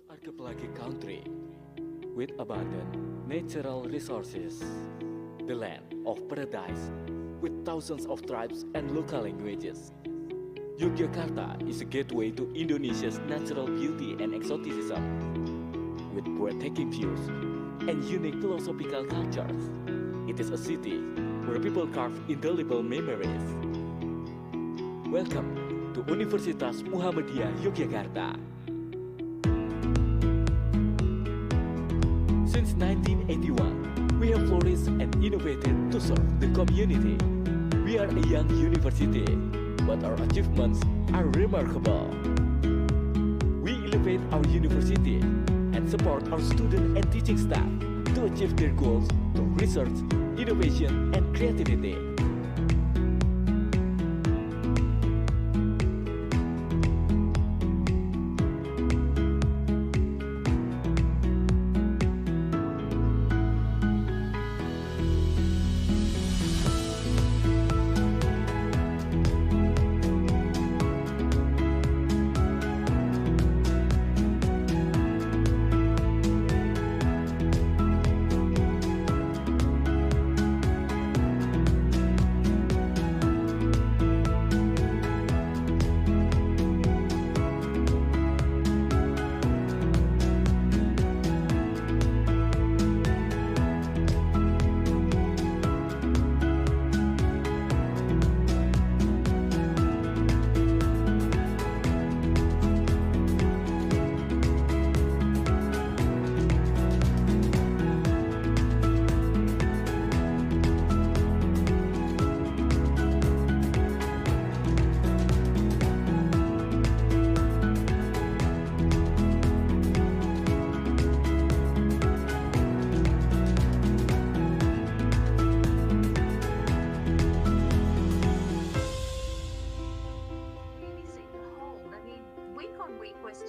archipelagic country with abundant natural resources, the land of paradise with thousands of tribes and local languages. Yogyakarta is a gateway to Indonesia's natural beauty and exoticism, with breathtaking views and unique philosophical cultures. It is a city where people carve indelible memories. Welcome to Universitas Muhammadiyah Yogyakarta. Since 1981, we have flourished and innovated to serve the community. We are a young university, but our achievements are remarkable. We elevate our university and support our student and teaching staff to achieve their goals through research, innovation, and creativity.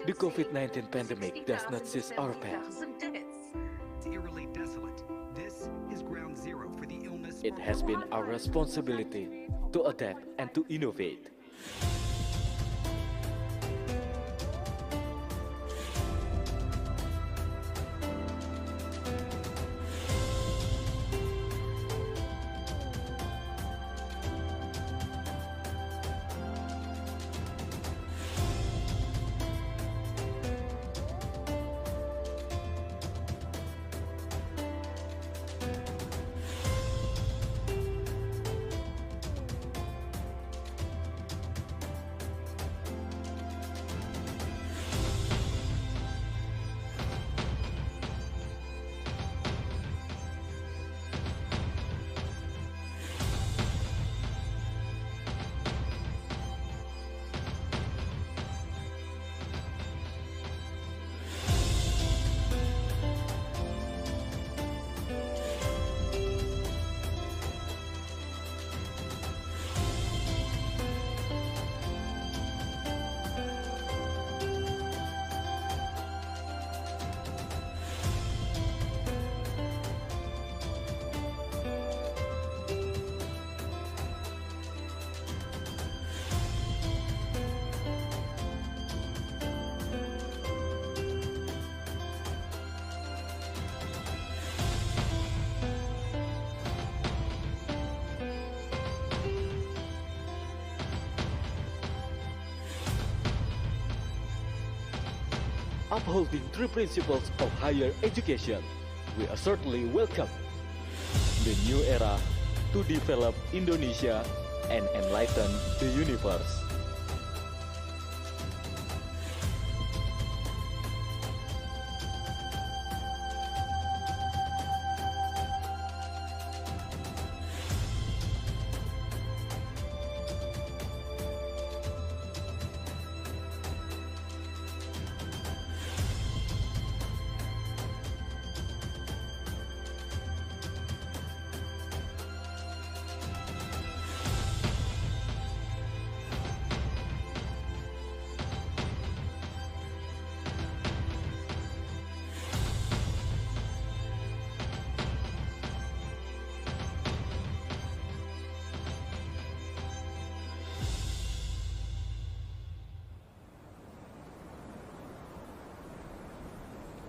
The COVID-19 pandemic does not cease our path. It's eerily desolate. This is ground zero for the illness. It has been our responsibility to adapt and to innovate. Upholding three principles of higher education, we certainly welcome the new era to develop Indonesia and enlighten the universe.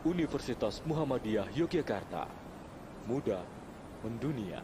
Universitas Muhammadiyah Yogyakarta. Muda mendunia.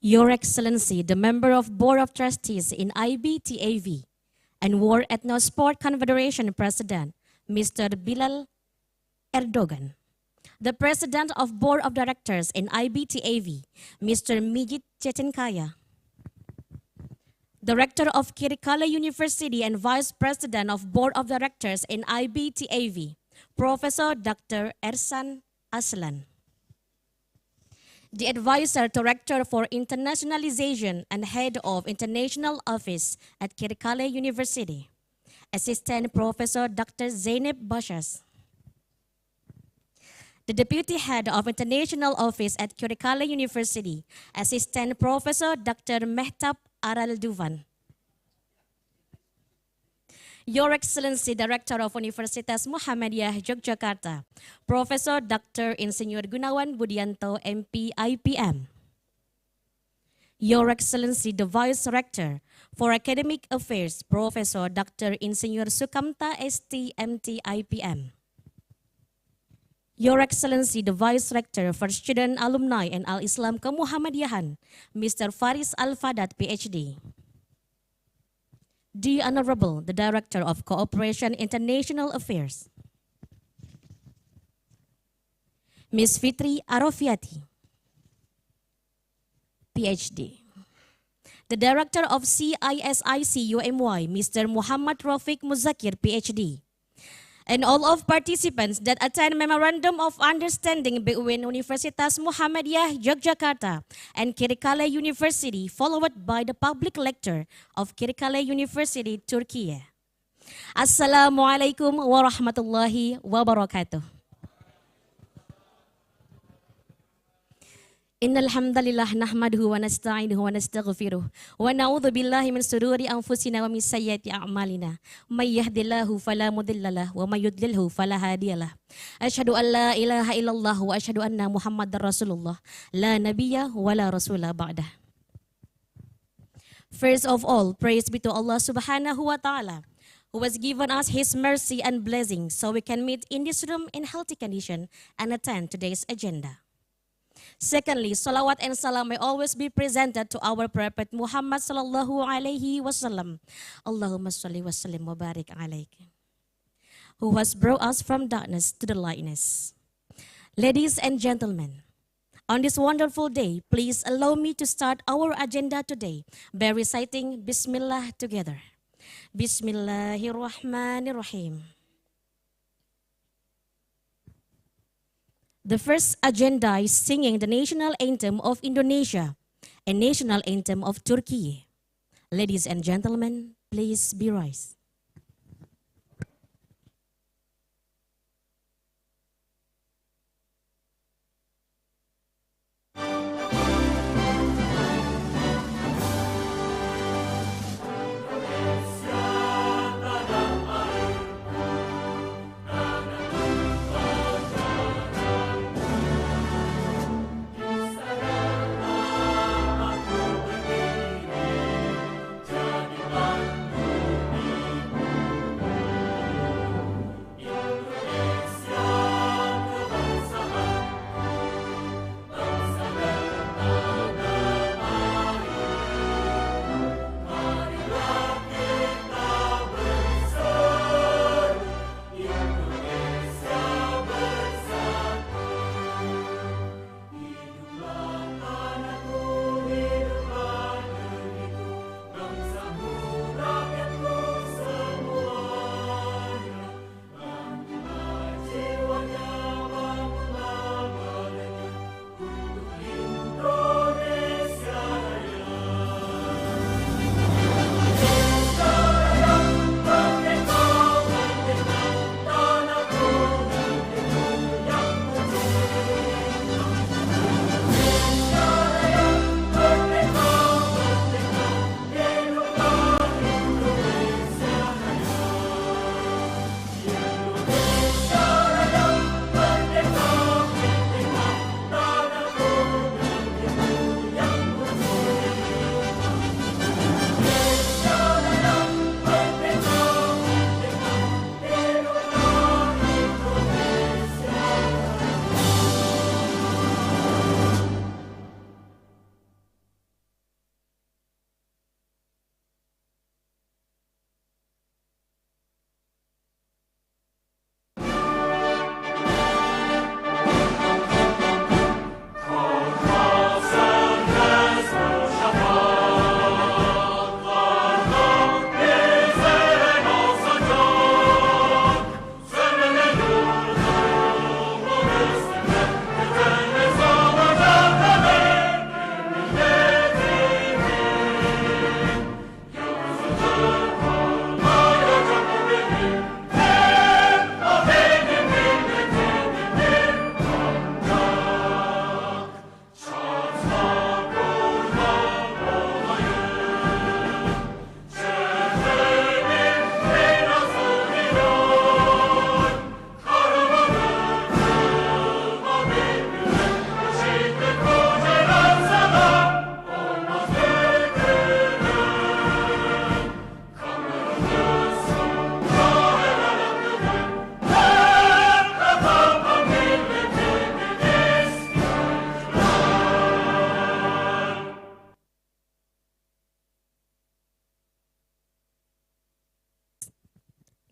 Your Excellency, the Member of Board of Trustees in IBTAV and World Ethnosport Confederation President, Mr. Bilal Erdogan. The President of Board of Directors in IBTAV, Mr. Mijit Chetinkaya. Director of Kirikkale University and Vice President of Board of Directors in IBTAV, Professor Dr. Ersan Aslan. The Advisor Director for Internationalization and Head of International Office at Kirikkale University, Assistant Professor Dr. Zeynep Bashas. The Deputy Head of International Office at Kirikkale University, Assistant Professor Dr. Mehtab Aral Duvan. Your Excellency, Director of Universitas Muhammadiyah Yogyakarta, Professor Dr. Insinyur Gunawan Budianto, MP, IPM. Your Excellency, the Vice Rector for Academic Affairs, Professor Dr. Insinyur Sukamta, ST, MT, IPM. Your Excellency, the Vice Rector for Student Alumni and Al-Islam Kemuhammadiyahan, Mr. Faris Al-Fadat, PhD. The Honorable, the Director of Cooperation International Affairs, Ms. Fitri Arofiati, PhD. The Director of CISIC UMY, Mr. Muhammad Rafiq Muzakir, PhD. And all of participants that attend Memorandum of Understanding between Universitas Muhammadiyah Yogyakarta and Kirikkale University, followed by the public lecture of Kirikkale University, Turkey. Assalamualaikum warahmatullahi wabarakatuh. Innal hamdalillah nahmaduhu wa nasta'inuhu wa nastaghfiruh wa na'udzu billahi min shururi anfusina wa min sayyiati a'malina may yahdihillahu fala mudhillalah wa may yudlilhu fala hadiyalah. Asyhadu an la ilaha illallah wa asyhadu anna Muhammadar Rasulullah la nabiyya wa la rasula ba'dah. First of all, praise be to Allah Subhanahu wa ta'ala, who has given us His mercy and blessing so we can meet in this room in healthy condition and attend today's agenda. Secondly, salawat and salam may always be presented to our Prophet Muhammad sallallahu alaihi wasallam. Allahumma salli wa sallim wa barik alaik, who has brought us from darkness to the lightness. Ladies and gentlemen, on this wonderful day, please allow me to start our agenda today by reciting Bismillah together. Bismillahirrahmanirrahim. The first agenda is singing the national anthem of Indonesia and national anthem of Turkey. Ladies and gentlemen, please be rise.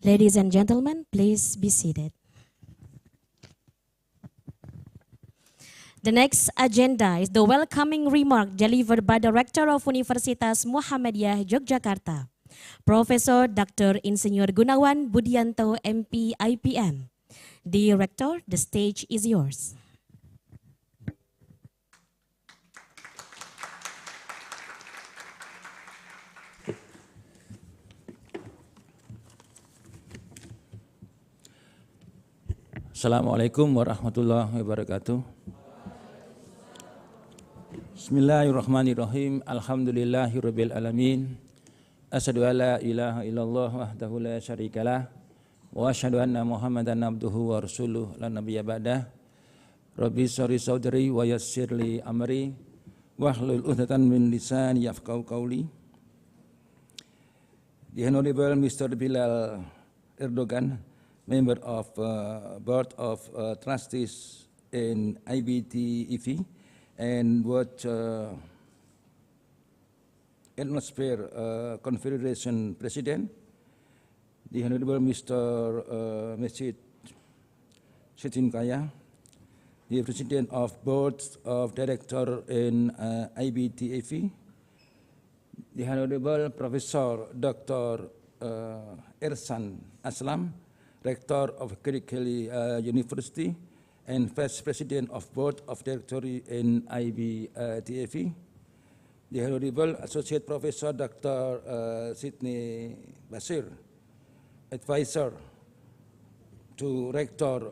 Ladies and gentlemen, please be seated. The next agenda is the welcoming remark delivered by the Rector of Universitas Muhammadiyah Yogyakarta, Professor Dr. Insinyur Gunawan Budianto MP IPM. Dear Rector, the stage is yours. Assalamualaikum warahmatullahi wabarakatuh. Bismillahirrahmanirrahim. Alhamdulillahirabbil alamin. Asyhadu an la ilaha illallah wahdahu la syarikalah wa asyhadu anna Muhammadan abduhu wa rasuluh la nabiyya ba'dah. Rabbi shrah sadri wa yassir li amri wahlul 'uqdatam min lisani yafqahu qawli. The Honorable Mr. Bilal Erdogan, Member of Board of Trustees in IBTEV, and what Atmosphere Confederation President, the Honorable Mr. Masjid Kirikkale, the President of Board of Director in IBTEV, the Honorable Professor Dr. Ersan Aslam, Rector of Kirikkale University and Vice President of Board of Directory in IBTEV, the Honorable Associate Professor Dr. Sidney Basir, Advisor to Rector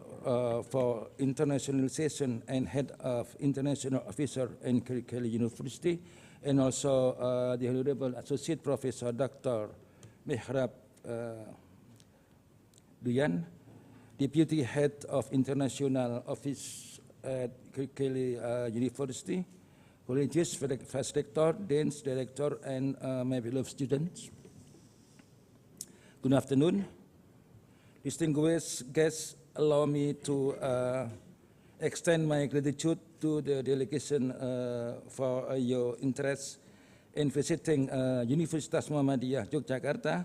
for Internationalization and Head of International Officer in Kirikkale University, and also the Honorable Associate Professor Dr. Mihrab Duyan, Deputy Head of International Office at Kirikkale University, colleges, Vice Rector, Deans, Director, and my beloved students. Good afternoon. Distinguished guests, allow me to extend my gratitude to the delegation for your interest in visiting Universitas Muhammadiyah Yogyakarta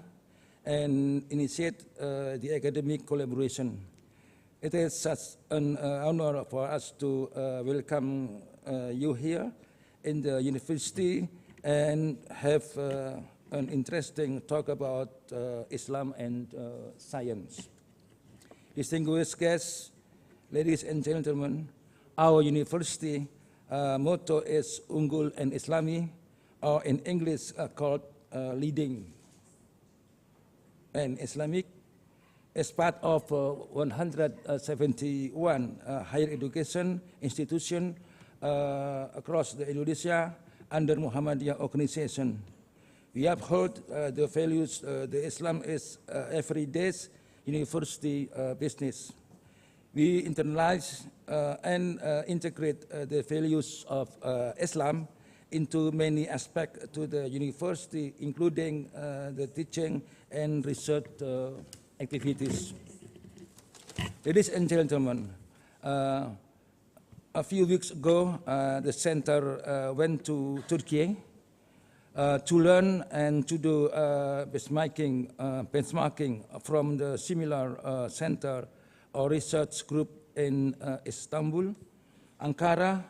and initiate the academic collaboration. It is such an honor for us to welcome you here in the university and have an interesting talk about Islam and science. Distinguished guests, ladies and gentlemen, our university motto is Unggul and Islami, or in English called Leading and Islamic, as part of 171 higher education institutions across the Indonesia under Muhammadiyah organization. We have heard the values the Islam is everyday's university business. We internalize and integrate the values of Islam into many aspects to the university, including the teaching and research activities. Ladies and gentlemen, a few weeks ago, the center went to Turkey to learn and to do benchmarking from the similar center or research group in Istanbul, Ankara,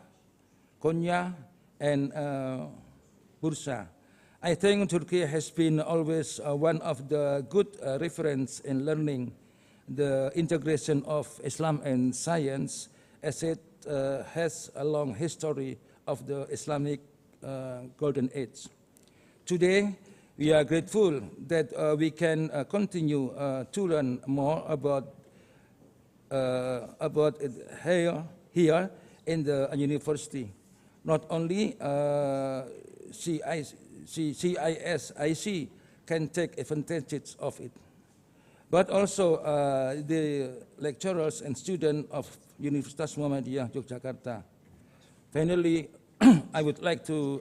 Konya, and Bursa. I think Turkey has been always one of the good reference in learning the integration of Islam and science, as it has a long history of the Islamic Golden Age. Today, we are grateful that we can continue to learn more about it here in the university. Not only CISIC can take advantage of it, but also the lecturers and students of Universitas Muhammadiyah Yogyakarta. Finally, I would like to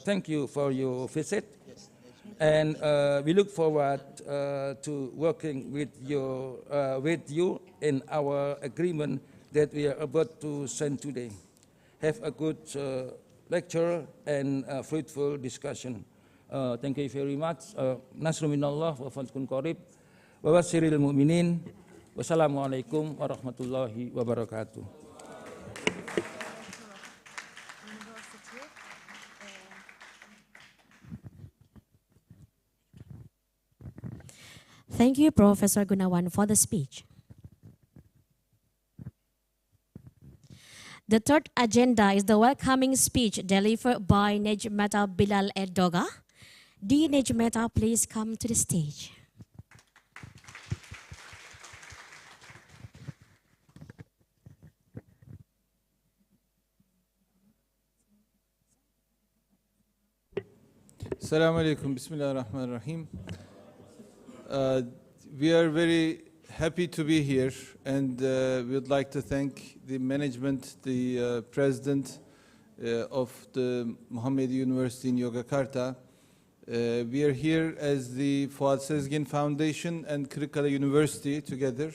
thank you for your visit, and we look forward to working with you in our agreement that we are about to sign today. Have a good lecture and fruitful discussion. Thank you very much. Nasru minallah wa fadlun qarib. wa basyiril mu'minin. Wassalamualaikum warahmatullahi wabarakatuh. Thank you, Professor Gunawan, for the speech. The third agenda is the welcoming speech delivered by Nejmeta Bilal Erdoga. Dear Nejmeta, please come to the stage. Assalamu alaikum, bismillahirrahmanirrahim. We are very happy to be here, and we would like to thank the management, the president of the Muhammad University in Yogyakarta. We are here as the Fuat Sezgin Foundation and Kirikkale University together.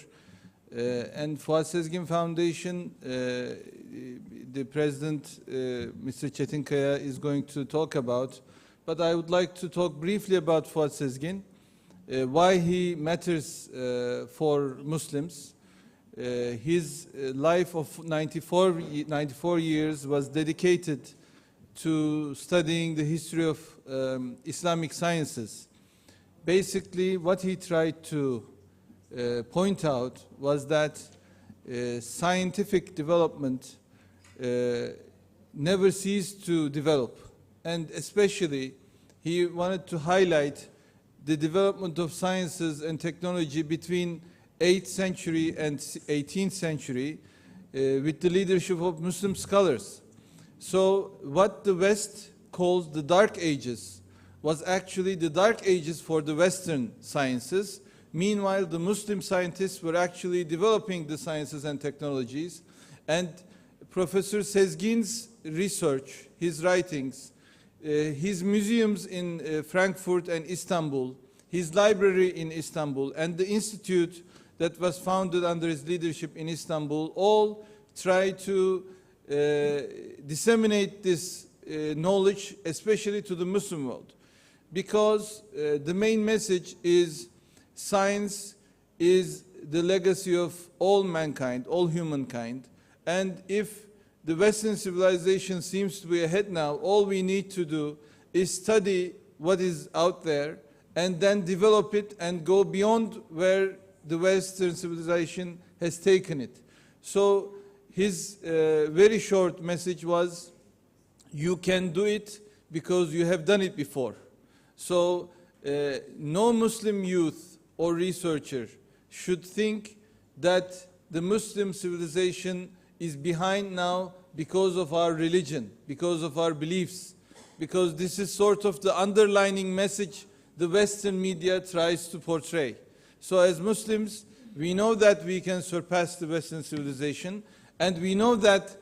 And Fuat Sezgin Foundation, the president, Mr. Çetinkaya, is going to talk about. But I would like to talk briefly about Fuat Sezgin, why he matters for Muslims. His life of 94 years was dedicated to studying the history of Islamic sciences. Basically, what he tried to point out was that scientific development never ceased to develop. And especially, he wanted to highlight the development of sciences and technology between 8th century and 18th century with the leadership of Muslim scholars. So what the West calls the Dark Ages was actually the Dark Ages for the Western sciences. Meanwhile, the Muslim scientists were actually developing the sciences and technologies. And Professor Sezgin's research, his writings, his museums in Frankfurt and Istanbul, his library in Istanbul, and the institute that was founded under his leadership in Istanbul all try to disseminate this knowledge, especially to the Muslim world. Because the main message is science is the legacy of all mankind, all humankind, and if the Western civilization seems to be ahead now, all we need to do is study what is out there and then develop it and go beyond where the Western civilization has taken it. So his very short message was, you can do it because you have done it before. So no Muslim youth or researcher should think that the Muslim civilization is behind now because of our religion, because of our beliefs, because this is sort of the underlining message the Western media tries to portray. So as Muslims, we know that we can surpass the Western civilization, and we know that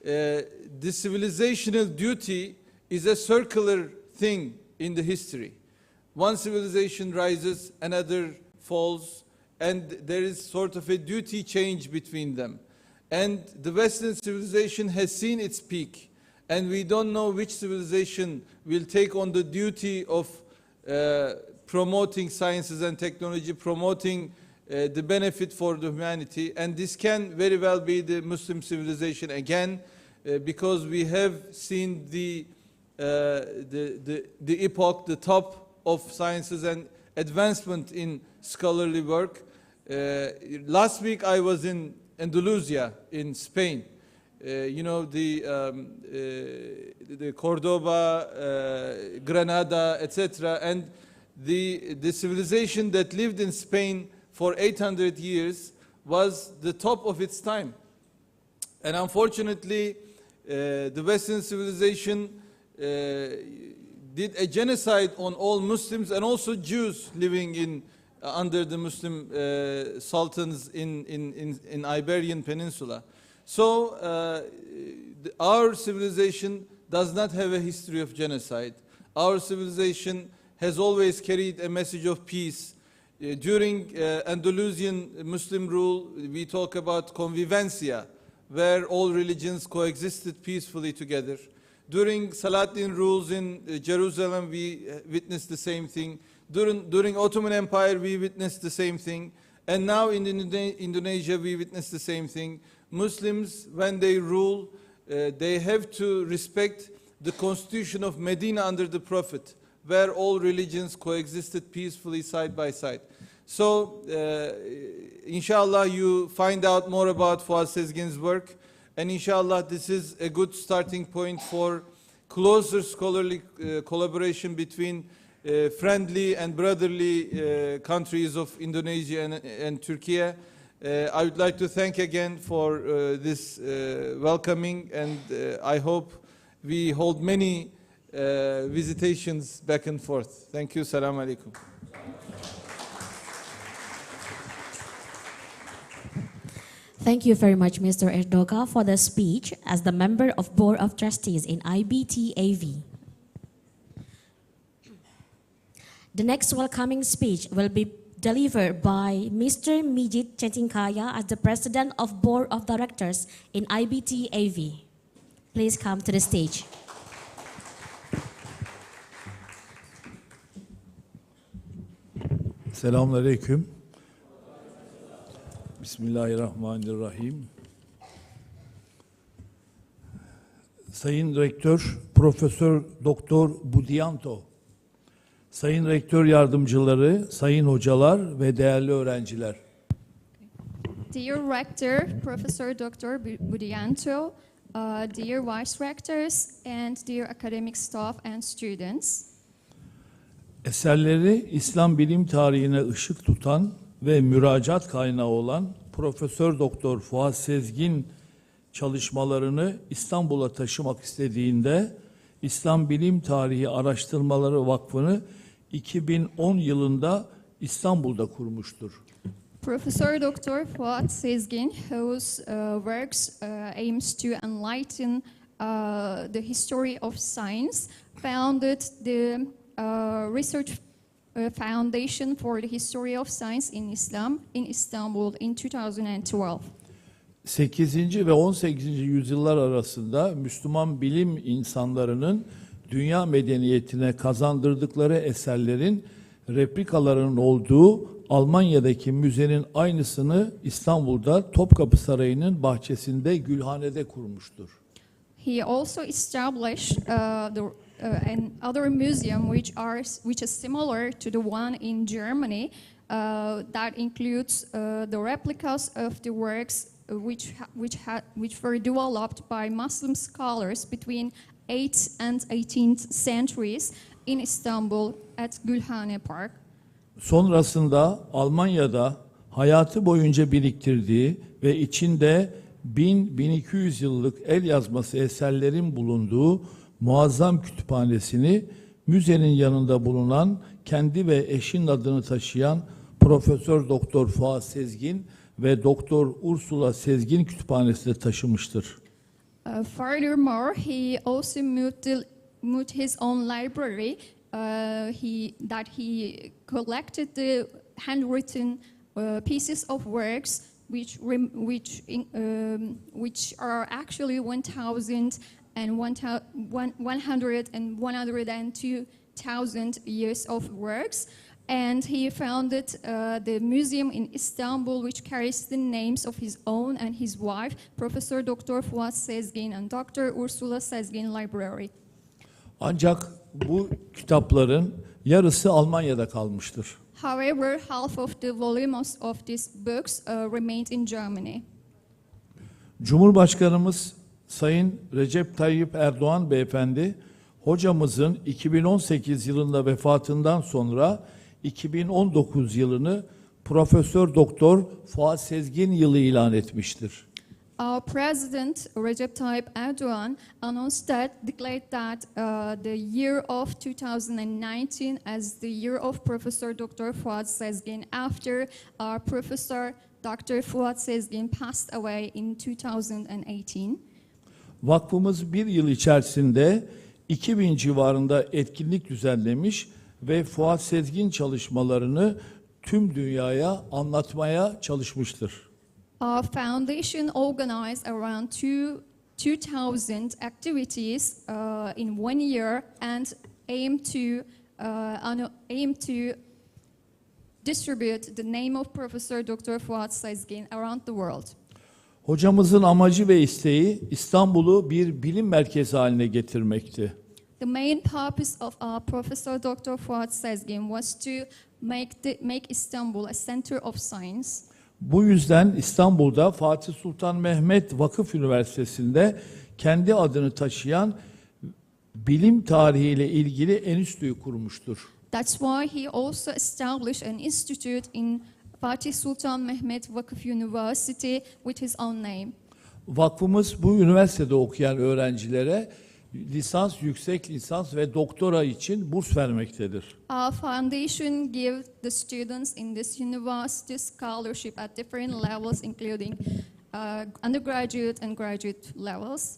the civilizational duty is a circular thing in the history. One civilization rises, another falls, and there is sort of a duty change between them. And the Western civilization has seen its peak, and we don't know which civilization will take on the duty of promoting sciences and technology, promoting the benefit for the humanity. And this can very well be the Muslim civilization again, because we have seen the epoch, the top of sciences and advancement in scholarly work. Last week I was in Andalusia in Spain. You know, the Cordoba, Granada, etc. And the civilization that lived in Spain for 800 years was the top of its time. And unfortunately, the Western civilization did a genocide on all Muslims and also Jews living in under the Muslim sultans in Iberian Peninsula. So our civilization does not have a history of genocide. Our civilization has always carried a message of peace. During Andalusian Muslim rule, we talk about convivencia, where all religions coexisted peacefully together. During Salatin rules in Jerusalem, we witnessed the same thing. During Ottoman Empire, we witnessed the same thing. And now in Indonesia, we witness the same thing. Muslims, when they rule, they have to respect the constitution of Medina under the Prophet, where all religions coexisted peacefully side by side. So, inshallah, you find out more about Fuat Sezgin's work. And inshallah, this is a good starting point for closer scholarly collaboration between friendly and brotherly countries of Indonesia and Turkey. I would like to thank again for this welcoming, and I hope we hold many visitations back and forth. Thank you. Assalamu alaikum. Thank you very much, Mr. Erdogan, for the speech as the member of Board of Trustees in IBTAV. The next welcoming speech will be delivered by Mr. Mijit Cetinkaya as the President of Board of Directors in IBTAV. Please come to the stage. Selamünaleyküm. Bismillahirrahmanirrahim. Sayın Rektör, Profesör Doktor Budianto, Sayın Rektör Yardımcıları, Sayın Hocalar ve değerli öğrenciler. Dear Rector, Professor Dr. Budianto, dear Vice Rectors, and dear academic staff and students. Eserleri İslam bilim tarihine ışık tutan ve müracaat kaynağı olan Profesör Doktor Fuat Sezgin çalışmalarını İstanbul'a taşımak istediğinde İslam Bilim Tarihi Araştırmaları Vakfı'nı 2010 yılında İstanbul'da kurmuştur. Professor Dr. Fuat Sezgin, whose works aims to enlighten the history of science, founded the research foundation for the history of science in Islam in Istanbul in 2012. 8. ve 18. yüzyıllar arasında Müslüman bilim insanlarının dünya medeniyetine kazandırdıkları eserlerin replikalarının olduğu Almanya'daki müzenin aynısını İstanbul'da Topkapı Sarayı'nın bahçesinde Gülhane'de kurmuştur. He also established another museum which is similar to the one in Germany that includes the replicas of the works which were developed by Muslim scholars between 8th and 18th centuries in Istanbul at Gülhane Park. Sonrasında Almanya'da hayatı boyunca biriktirdiği ve içinde 1000-1200 yıllık el yazması eserlerin bulunduğu muazzam kütüphanesini müzenin yanında bulunan kendi ve eşinin adını taşıyan Profesör Doktor Fuat Sezgin ve Doktor Ursula Sezgin kütüphanesine taşımıştır. Furthermore, he also moved his own library. He collected the handwritten pieces of works which are actually 1,000 and 102,000 years of works. And he founded the museum in Istanbul, which carries the names of his own and his wife, Professor Dr. Fuat Sezgin and Dr. Ursula Sezgin Library. Ancak bu kitapların yarısı Almanya'da kalmıştır. However, half of the volumes of these books remained in Germany. Cumhurbaşkanımız Sayın Recep Tayyip Erdoğan Beyefendi, hocamızın 2018 yılında vefatından sonra 2019 yılını Profesör Doktor Fuat Sezgin yılı ilan etmiştir. Our President Recep Tayyip Erdogan declared that the year of 2019 as the year of Professor Dr. Fuat Sezgin after our Professor Dr. Fuat Sezgin passed away in 2018. Vakfımız bir yıl içerisinde 2000 civarında etkinlik düzenlemiş ve Fuat Sezgin çalışmalarını tüm dünyaya anlatmaya çalışmıştır. Our foundation organized around 2,000 activities in 1 year and aim to distribute the name of Professor Dr. Fuat Sezgin around the world. Hocamızın amacı ve isteği İstanbul'u bir bilim merkezi haline getirmekti. The main purpose of our Professor Dr. Fuat Sezgin was to make Istanbul a center of science. Bu yüzden İstanbul'da Fatih Sultan Mehmet Vakıf Üniversitesi'nde kendi adını taşıyan bilim tarihiyle ilgili enstitüyü kurmuştur. That's why he also established an institute in Fatih Sultan Mehmet Vakıf University with his own name. Vakfımız bu üniversitede okuyan öğrencilere lisans, yüksek lisans ve doktora için burs vermektedir. Our foundation gives the students in this university scholarship at different levels, including undergraduate and graduate levels.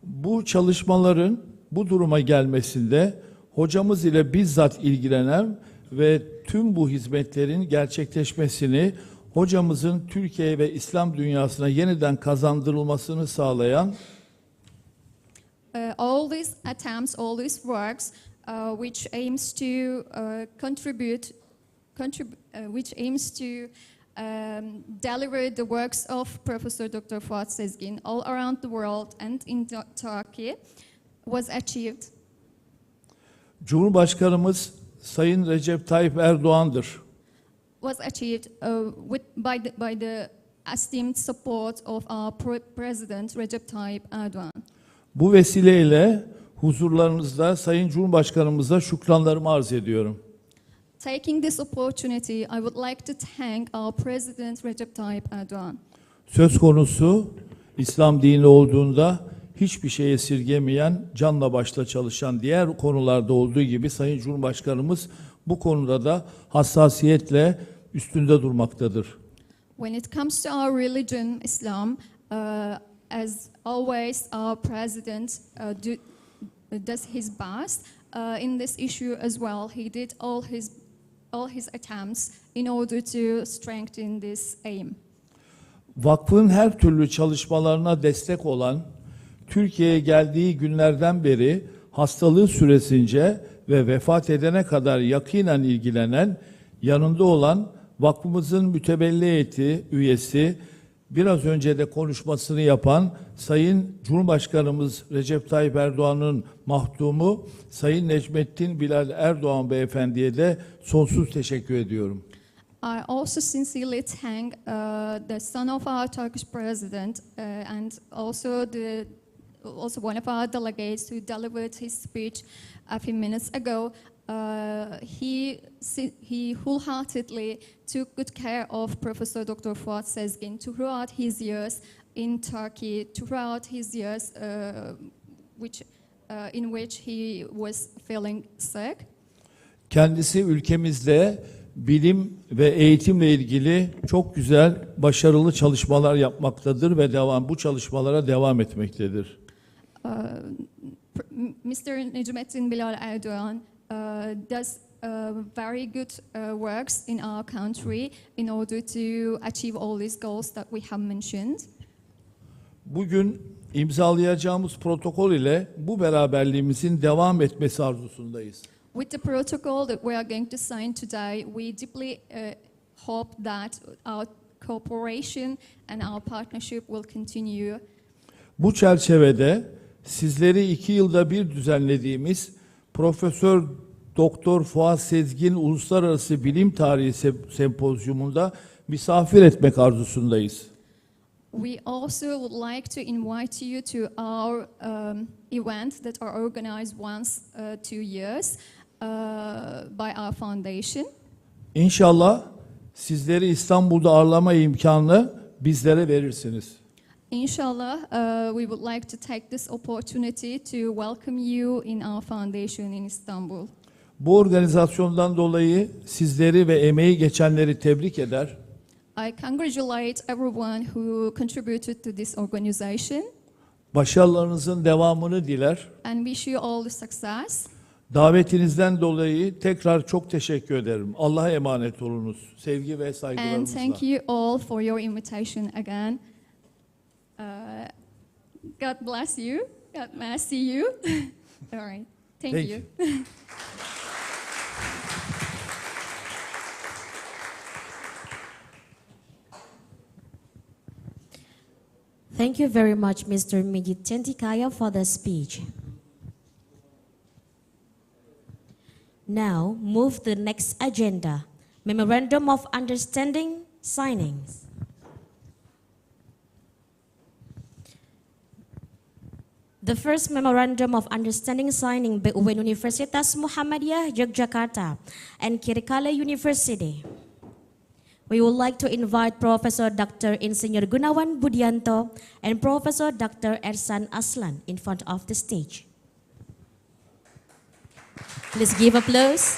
Bu çalışmaların bu duruma gelmesinde hocamız ile bizzat ilgilenen ve tüm bu hizmetlerin gerçekleşmesini hocamızın Türkiye ve İslam dünyasına yeniden kazandırılmasını sağlayan All these attempts, all these works, which aims to which aims to deliver the works of Professor Dr. Fuat Sezgin all around the world and in Turkey, was achieved. Cumhurbaşkanımız Sayın Recep Tayyip Erdoğan'dır. Was achieved by the esteemed support of our President Recep Tayyip Erdoğan. Bu vesileyle huzurlarınızda Sayın Cumhurbaşkanımıza şükranlarımı arz ediyorum. Taking this opportunity, I would like to thank our President Recep Tayyip Erdoğan. Söz konusu İslam dini olduğunda hiçbir şeye esirgemeyen, canla başla çalışan diğer konularda olduğu gibi Sayın Cumhurbaşkanımız bu konuda da hassasiyetle üstünde durmaktadır. When it comes to our religion, Islam, as always, our President does his best in this issue as well. He did all his attempts in order to strengthen this aim. Vakfın her türlü çalışmalarına destek olan, Türkiye'ye geldiği günlerden beri hastalığı süresince ve vefat edene kadar yakinen ilgilenen, yanında olan vakfımızın mütevelli heyeti üyesi, biraz önce de konuşmasını yapan Sayın Cumhurbaşkanımız Recep Tayyip Erdoğan'ın mahdumu Sayın Necmettin Bilal Erdoğan Beyefendi'ye de sonsuz teşekkür ediyorum. I also sincerely thank the son of our Turkish president and also one of our delegates who delivered his speech a few minutes ago. He wholeheartedly took good care of Professor Dr. Fuat Sezgin throughout his years in Turkey, throughout his years in which he was feeling sick. Kendisi ülkemizde bilim ve eğitimle ilgili çok güzel, başarılı çalışmalar yapmaktadır ve bu çalışmalara devam etmektedir. Mr. Necmettin Bilal Erdoğan does very good works in our country in order to achieve all these goals that we have mentioned. Bugün imzalayacağımız protokol ile bu beraberliğimizin devam etmesi arzusundayız. With the protocol that we are going to sign today, we deeply hope that our cooperation and our partnership will continue. Bu çerçevede sizleri 2 yılda bir düzenlediğimiz Profesör Doktor Fuat Sezgin Uluslararası Bilim Tarihi Sempozyumunda misafir etmek arzusundayız. We also would like to invite you to our event that are organized once 2 years by our foundation. İnşallah sizleri İstanbul'da ağırlama imkanını bizlere verirsiniz. Inshallah, we would like to take this opportunity to welcome you in our foundation in Istanbul. Bu organizasyondan dolayı sizleri ve emeği geçenleri tebrik eder. I congratulate everyone who contributed to this organization. Başarılarınızın devamını diler. And wish you all the success. Davetinizden dolayı tekrar çok teşekkür ederim. Allah'a emanet olunuz. Sevgi ve And saygılarımızla. thank you all for your invitation again. God bless you. God bless you. All right. Thank you. Thank you very much, Mr. Mijit Tentikaya, for the speech. Now, move to the next agenda, Memorandum of Understanding signings. The first Memorandum of Understanding signing between Universitas Muhammadiyah Yogyakarta and Kirikkale University. We would like to invite Professor Dr. Insinyur Gunawan Budianto and Professor Dr. Ersan Aslan in front of the stage. Please give applause.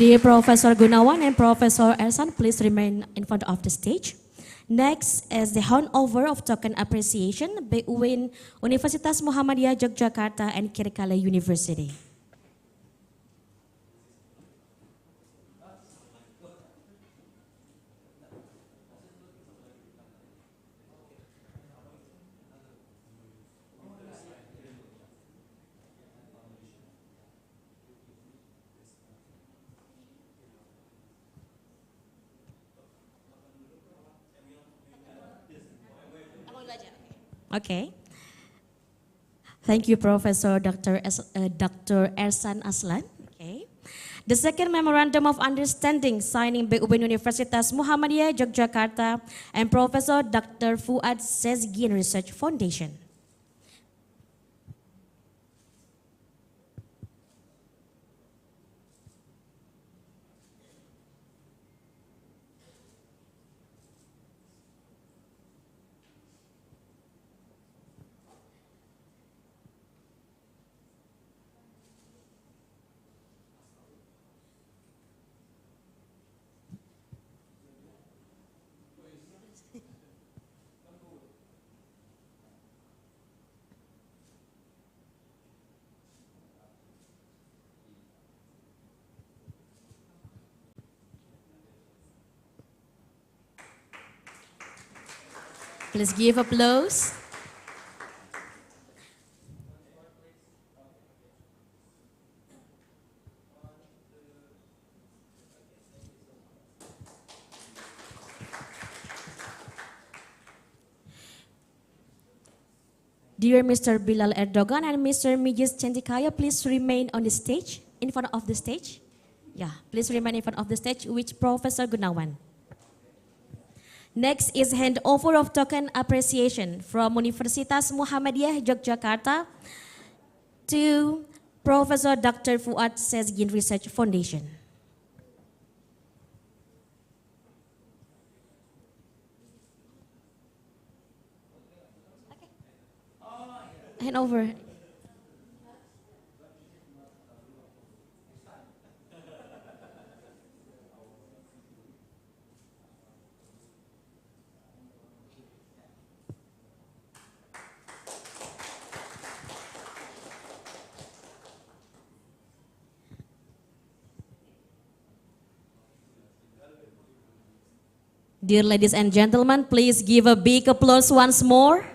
Dear Professor Gunawan and Professor Ersan, please remain in front of the stage. Next is the handover of token appreciation between Universitas Muhammadiyah Yogyakarta and Kirikkale University. Okay. Thank you, Professor Dr. Ersan Aslan. Okay. The second Memorandum of Understanding signing between Universitas Muhammadiyah Yogyakarta and Professor Dr. Fuad Sezgin Research Foundation. Please give applause. Dear Mr. Bilal Erdogan and Mr. Mijis Tentikaya, please remain on the stage, in front of the stage. Yeah, please remain in front of the stage with Professor Gunawan. Next is handover of token appreciation from Universitas Muhammadiyah Yogyakarta to Professor Dr. Fuad Sezgin Research Foundation. Hand over. Dear ladies and gentlemen, please give a big applause once more.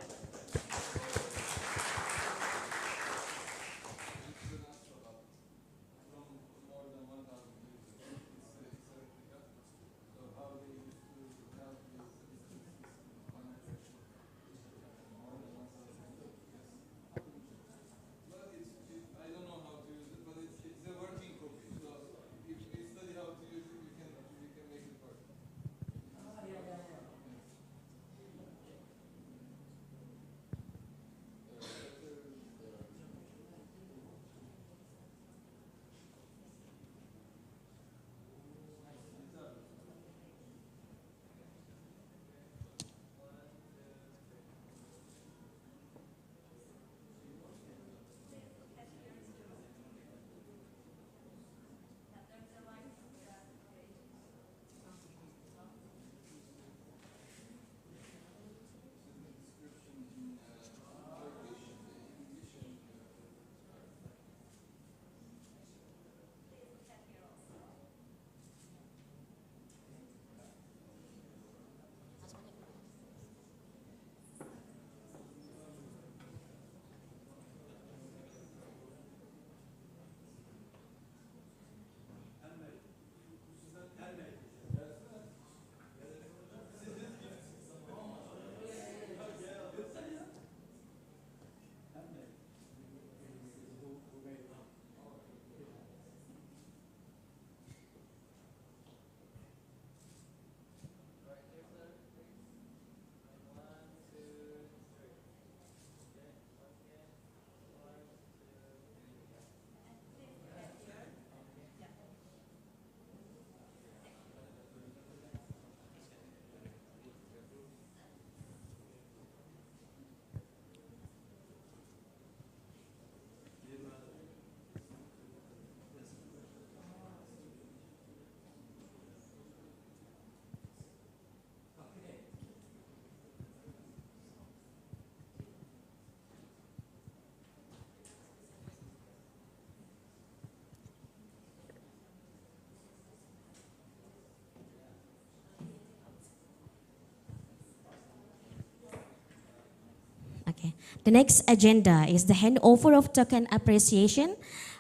Okay. The next agenda is the handover of token appreciation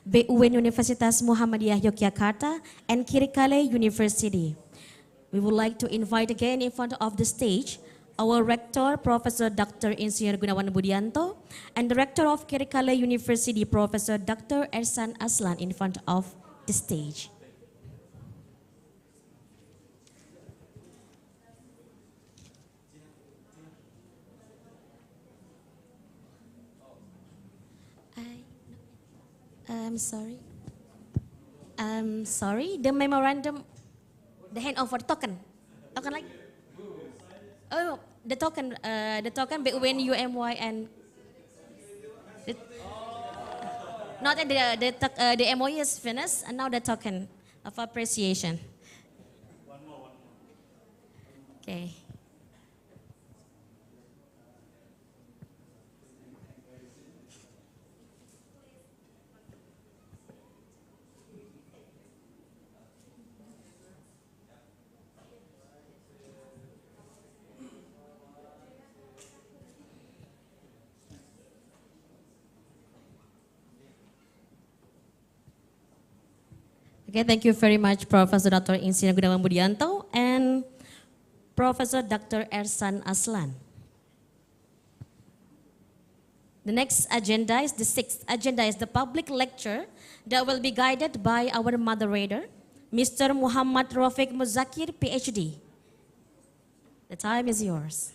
between Universitas Muhammadiyah Yogyakarta and Kirikkale University. We would like to invite again in front of the stage our Rector, Professor Dr. Insinyur Gunawan Budianto, and the Rector of Kirikkale University, Professor Dr. Ersan Aslan, in front of the stage. I'm sorry, the memorandum, the handover token. Token like? Oh, the token between UMY and not that the MOU is finished, and now the token of appreciation. Okay. Okay, thank you very much, Professor Dr. Insinyur Gunawan Budianto and Professor Dr. Ersan Aslan. The next agenda is the sixth agenda is the public lecture that will be guided by our moderator, Mr. Muhammad Rafiq Muzakir, PhD. The time is yours.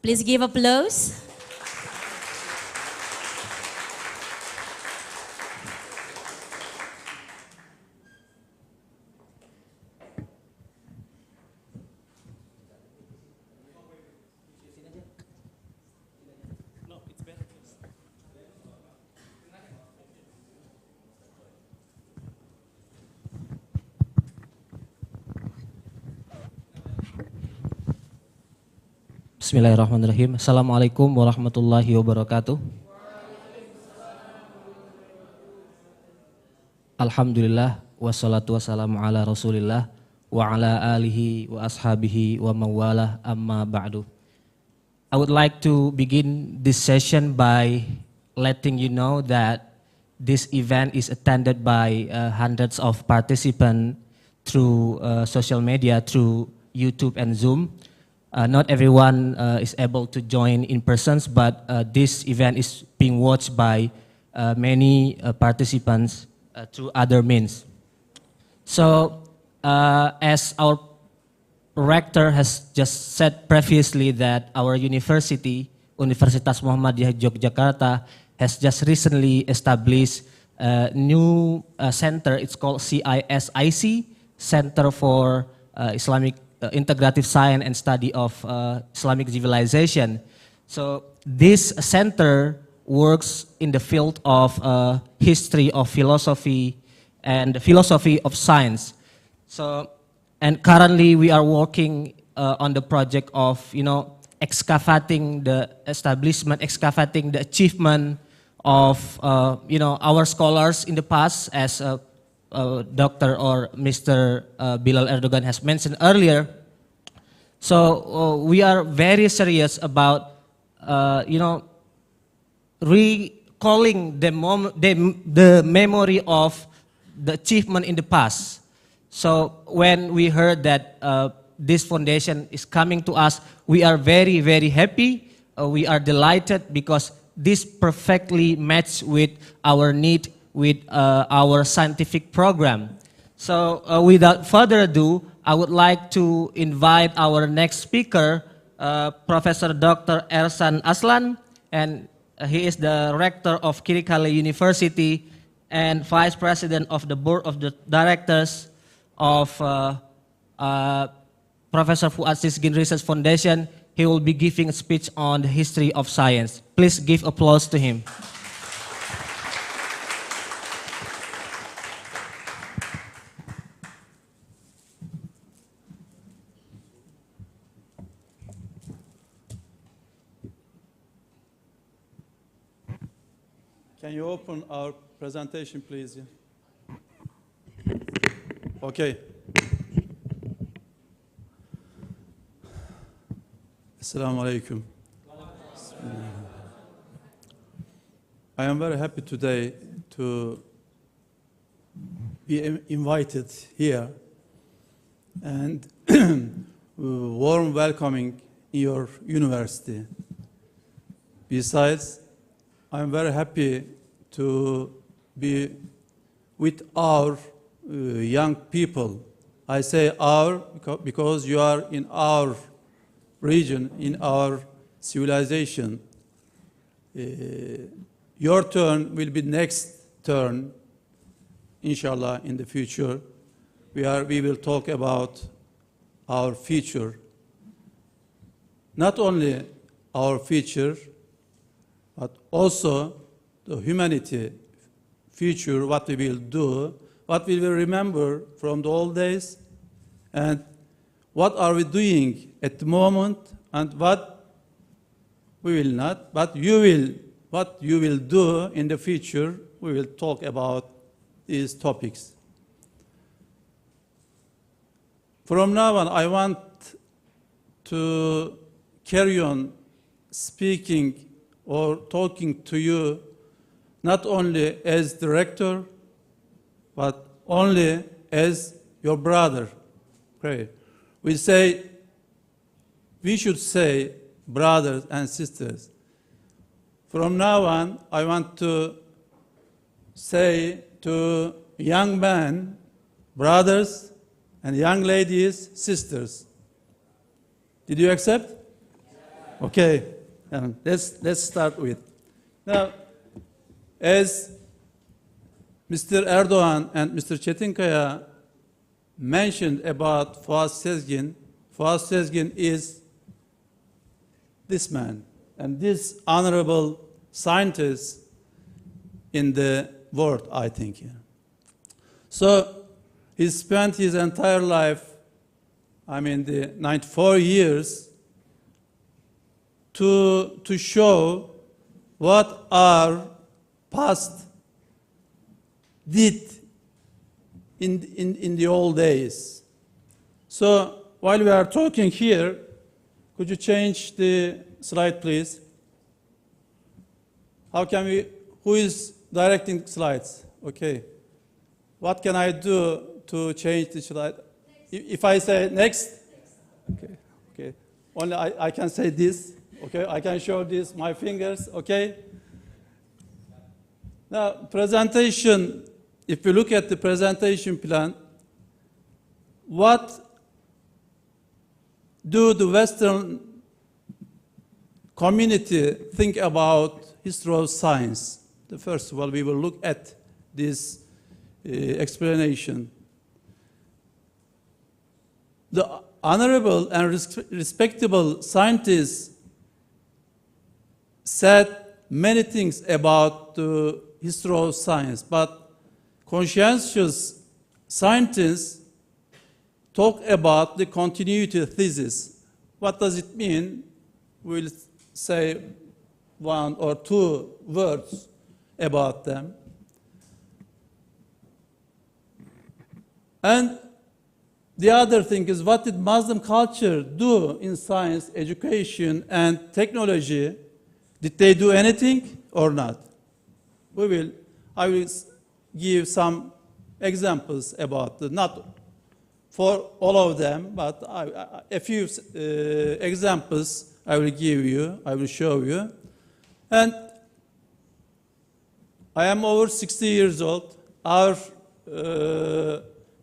Please give applause. Bismillahirrahmanirrahim. Assalamualaikum warahmatullahi wabarakatuh. Alhamdulillah wassalatu wassalamu ala Rasulillah wa ala alihi wa ashabihi wa mawalah amma ba'du. I would like to begin this session by letting you know that this event is attended by hundreds of participants through social media, through YouTube and Zoom. Not everyone is able to join in person, but this event is being watched by many participants through other means. So, as our rector has just said previously that our university, Universitas Muhammadiyah Yogyakarta, has just recently established a new center. It's called CISIC, Center for Islamic Integrative Science and Study of Islamic Civilization. So this center works in the field of history of philosophy and the philosophy of science. So, and currently we are working on the project of, excavating the establishment, excavating the achievement of, our scholars in the past, as Dr. or Mr. Bilal Erdogan has mentioned earlier. So we are very serious about, recalling the memory of the achievement in the past. So when we heard that this foundation is coming to us, we are very, very happy. We are delighted because this perfectly matches with our need with our scientific program. So without further ado, I would like to invite our next speaker, Professor Dr. Ersan Aslan, and he is the rector of Kirikkale University and vice president of the board of the directors of Professor Fuad Sisgin Research Foundation. He will be giving a speech on the history of science. Please give applause to him. Can you open our presentation, please? Okay. Assalamu alaikum. I am very happy today to be invited here and warm welcoming in your university. Besides, I am very happy to be with our young people. I say our because you are in our region, in our civilization. Your turn will be next turn, inshallah, in the future. We will talk about our future. Not only our future, but also the humanity future, what we will do, what we will remember from the old days, and what are we doing at the moment, and what we will not, what you will do in the future. We will talk about these topics. From now on, I want to carry on speaking or talking to you not only as director, but only as your brother. Okay. We should say brothers and sisters. From now on, I want to say to young men, brothers, and young ladies, sisters. Did you accept? Okay. Let's start with. Now, as Mr. Erdogan and Mr. Çetinkaya mentioned about Fuat Sezgin is this man and this honorable scientist in the world, I think. So he spent his entire life, the 94 years, to show what our past did in the old days. So while we are talking here, could you change the slide, please? Who is directing slides? Okay. What can I do to change the slide? If I say next? Okay. Only I can say this. Okay, I can show this, my fingers, okay? Now, presentation, if you look at the presentation plan, what do the Western community think about history of science? First of all, we will look at this explanation. The honorable and respectable scientists said many things about the history of science, but conscientious scientists talk about the continuity thesis. What does it mean? We'll say one or two words about them. And the other thing is, what did Muslim culture do in science, education, and technology? Did they do anything or not? I will give some examples about not for all of them, but a few examples I will give you, I will show you. And I am over 60 years old. Our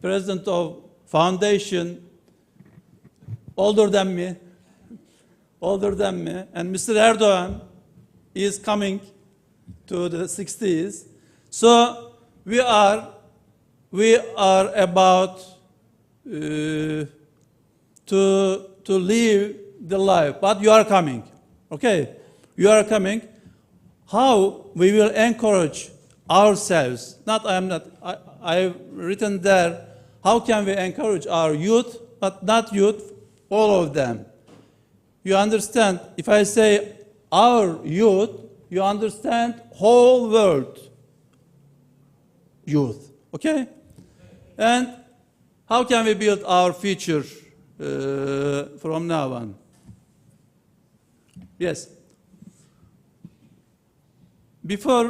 president of foundation, older than me, and Mr. Erdogan is coming to the 60s. So we are about to live the life, but you are coming, okay? You are coming. How we will encourage ourselves? I've written there, how can we encourage our youth, but not youth, all of them? You understand, if I say our youth, you understand whole world youth, okay? And how can we build our future from now on? Yes. before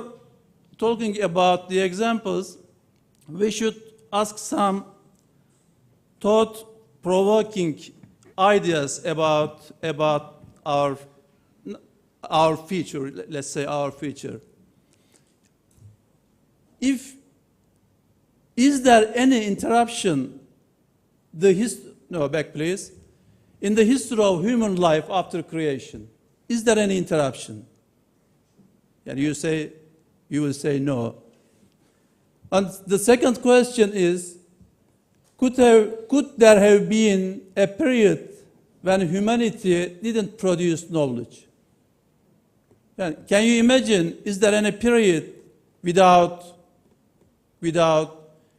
talking about the examples, we should ask some thought-provoking ideas about our future, let's say our future. Is there any interruption, back please, in the history of human life after creation? Is there any interruption? And you will say no. And the second question is, could there have been a period when humanity didn't produce knowledge? Can you imagine, is there any period without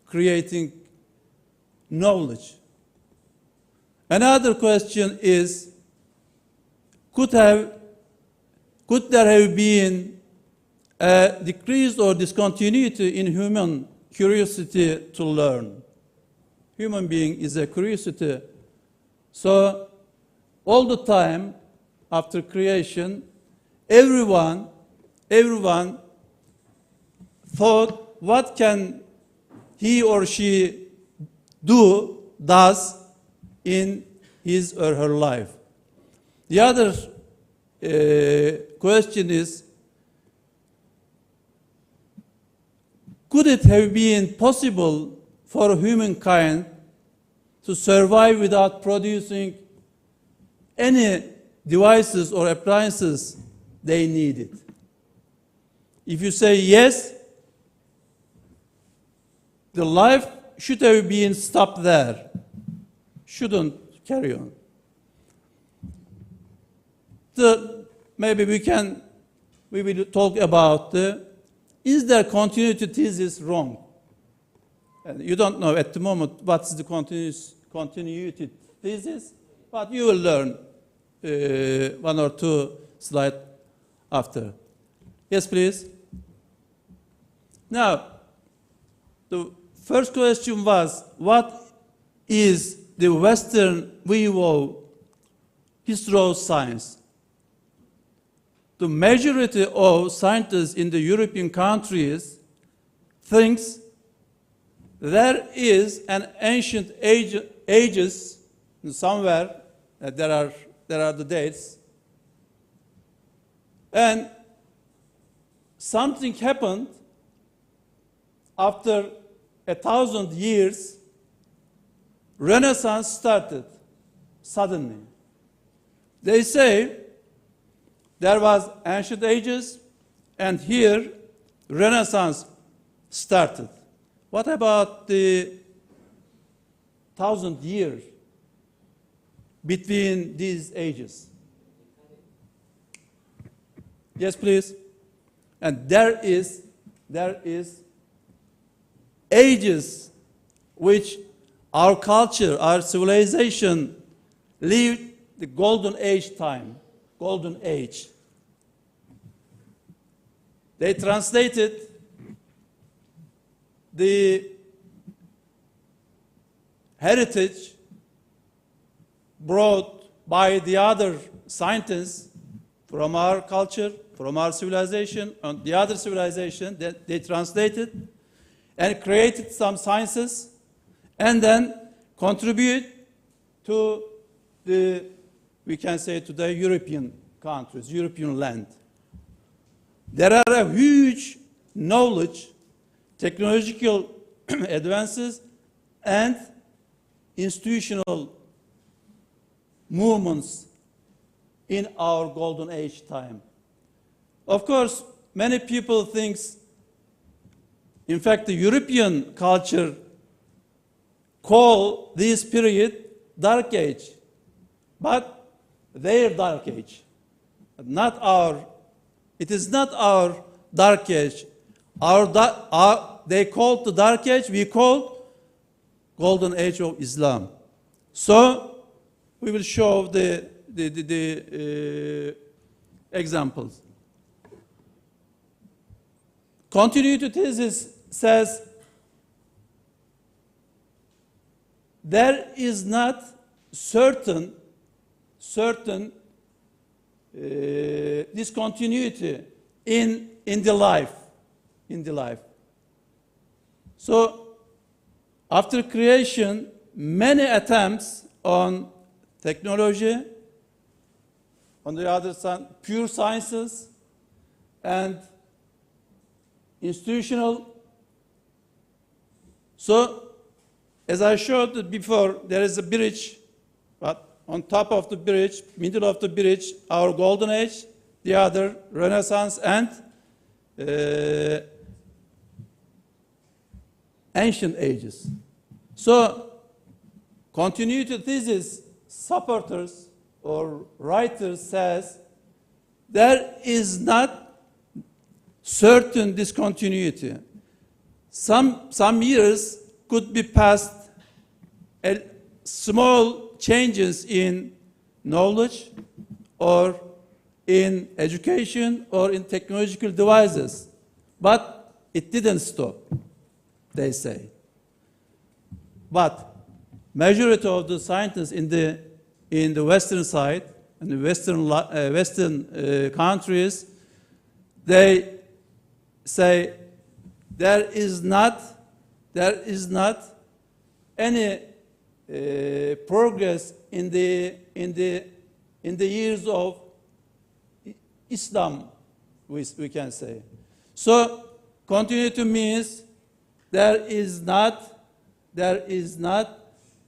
creating knowledge? Another question is, could there have been a decrease or discontinuity in human curiosity to learn? Human being is a curiosity. So all the time after creation, everyone thought, what can he or she does in his or her life? The other question is, could it have been possible for humankind to survive without producing any devices or appliances they needed? If you say yes, the life should have been stopped there, shouldn't carry on. Maybe we will talk about is there continuity thesis wrong? And you don't know at the moment what's the continuity thesis, but you will learn one or two slides after. Yes, please. Now, the first question was, what is the Western view of history of science? The majority of scientists in the European countries thinks there is an ancient ages somewhere. There are the dates, and something happened after 1,000 years. Renaissance started suddenly. They say there was ancient ages, and here Renaissance started. What about the 1,000 years between these ages? Yes, please. And there is ages which our culture, our civilization lived the golden age time, golden age. They translated the heritage brought by the other scientists from our culture, from our civilization, and the other civilization, that they translated and created some sciences, and then contribute to the, we can say today, European countries, European land. There are a huge knowledge, technological advances, and institutional movements in our golden age time. Of course, many people think, in fact, the European culture call this period dark age, but their dark age, not our. It is not our dark age. They called the dark age, we call golden age of Islam. So we will show the examples. Continuity thesis says there is not certain discontinuity in the life. In the life. So, after creation, many attempts on technology, on the other side, pure sciences, and institutional. So, as I showed before, there is a bridge, but on top of the bridge, middle of the bridge, our golden age, the other Renaissance and ancient ages. So, continuity thesis supporters or writers says there is not certain discontinuity. Some years could be passed small changes in knowledge or in education or in technological devices. But it didn't stop, they say. But majority of the scientists in the Western side, in the Western countries, they say there is not any progress in the years of Islam, we can say. So continuity means there is not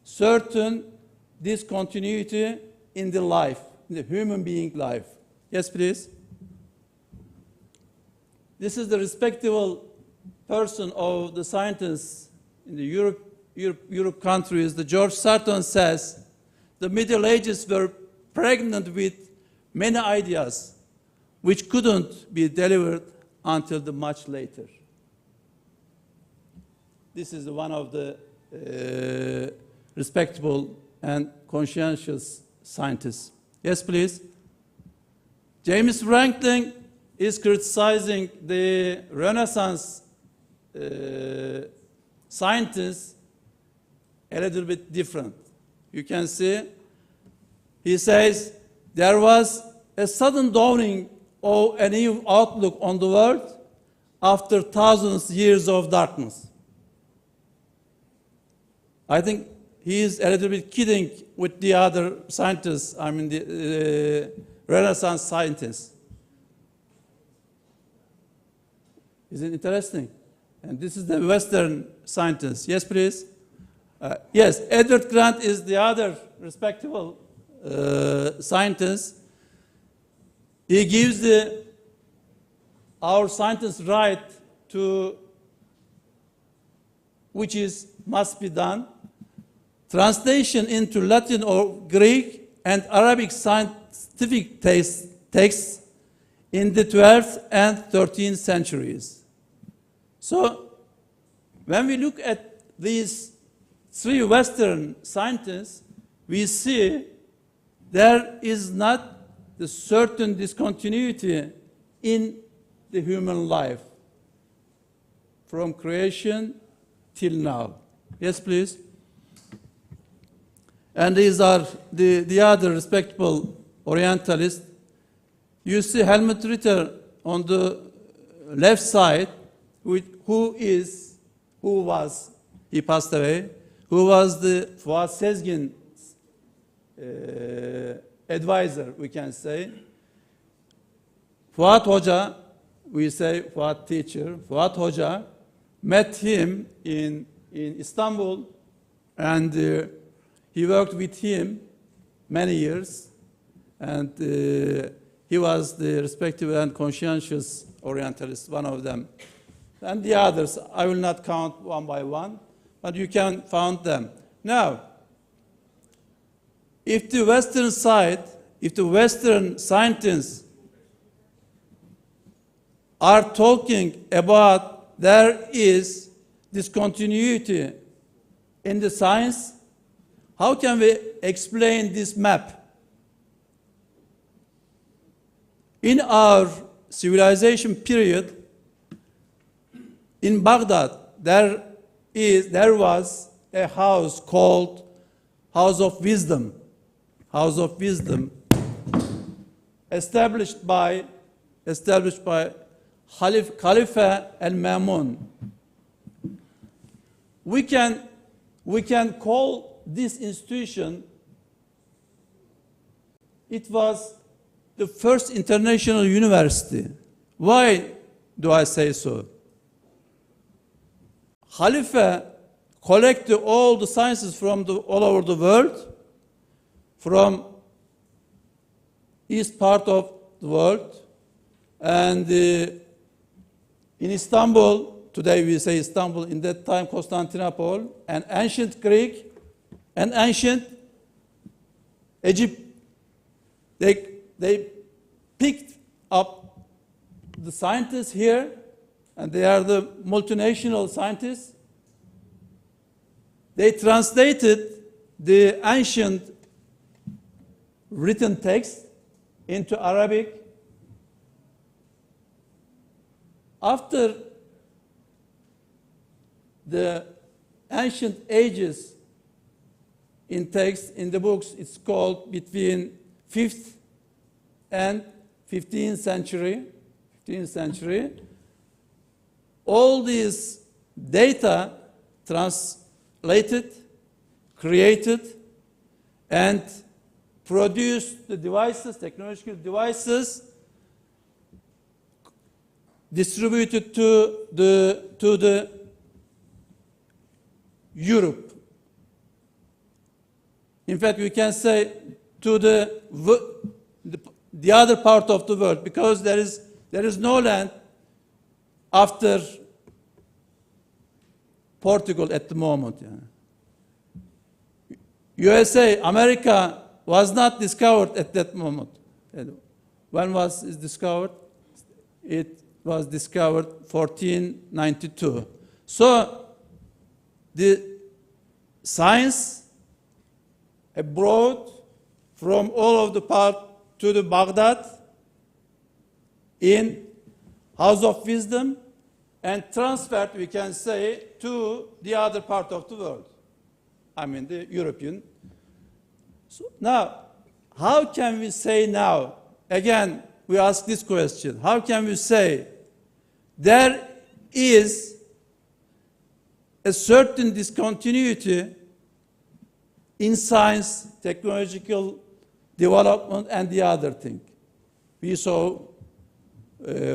certain discontinuity in the life, in the human being life. Yes, please. This is the respectable person of the scientists in the Europe countries. The George Sarton says the Middle Ages were pregnant with many ideas which couldn't be delivered until the much later. This is one of the respectable and conscientious scientists. Yes, please. James Franklin is criticizing the Renaissance scientists a little bit different. You can see, he says, there was a sudden dawning of a new outlook on the world after thousands of years of darkness. I think he is a little bit kidding with the other scientists, I mean the Renaissance scientists. Is it interesting? And this is the Western scientist. Yes, please. Yes, Edward Grant is the other respectable scientist. He gives our scientists right to which must be done. Translation into Latin or Greek and Arabic scientific texts in the 12th and 13th centuries. So, when we look at these three Western scientists, we see there is not the certain discontinuity in the human life from creation till now. Yes, please. And these are the other respectable Orientalists. You see Helmut Ritter on the left side, he passed away, who was the Fuat Sezgin's advisor, we can say. Fuat Hoca, we say Fuat teacher, Fuat Hoca met him in Istanbul, and he worked with him many years, and he was the respectable and conscientious Orientalist, one of them. And the others, I will not count one by one, but you can find them. Now, if the Western side, if the Western scientists are talking about there is discontinuity in the science, how can we explain this map? In our civilization period, in Baghdad, there was a house called House of Wisdom. House of Wisdom, established by Khalifa al-Mamun. We can call this institution, it was the first international university. Why do I say so? Khalifa collected all the sciences from all over the world, from east part of the world, and in Istanbul, today we say Istanbul, in that time Constantinople, and ancient Greek, and ancient Egypt. They picked up the scientists here, and they are the multinational scientists. They translated the ancient written text into Arabic. After the ancient ages in text, in the books, it's called between 5th and 15th century. All these data translated, created, and produced the devices, technological devices, distributed to the Europe. In fact, we can say to the other part of the world, because there is no land after Portugal at the moment. USA, America was not discovered at that moment. When was it discovered? It was discovered 1492. So the science abroad from all of the part to the Baghdad in House of Wisdom and transferred, we can say, to the other part of the world. I mean the European. So now, how can we say now, again, we ask this question, how can we say there is a certain discontinuity in science, technological development, and the other thing we saw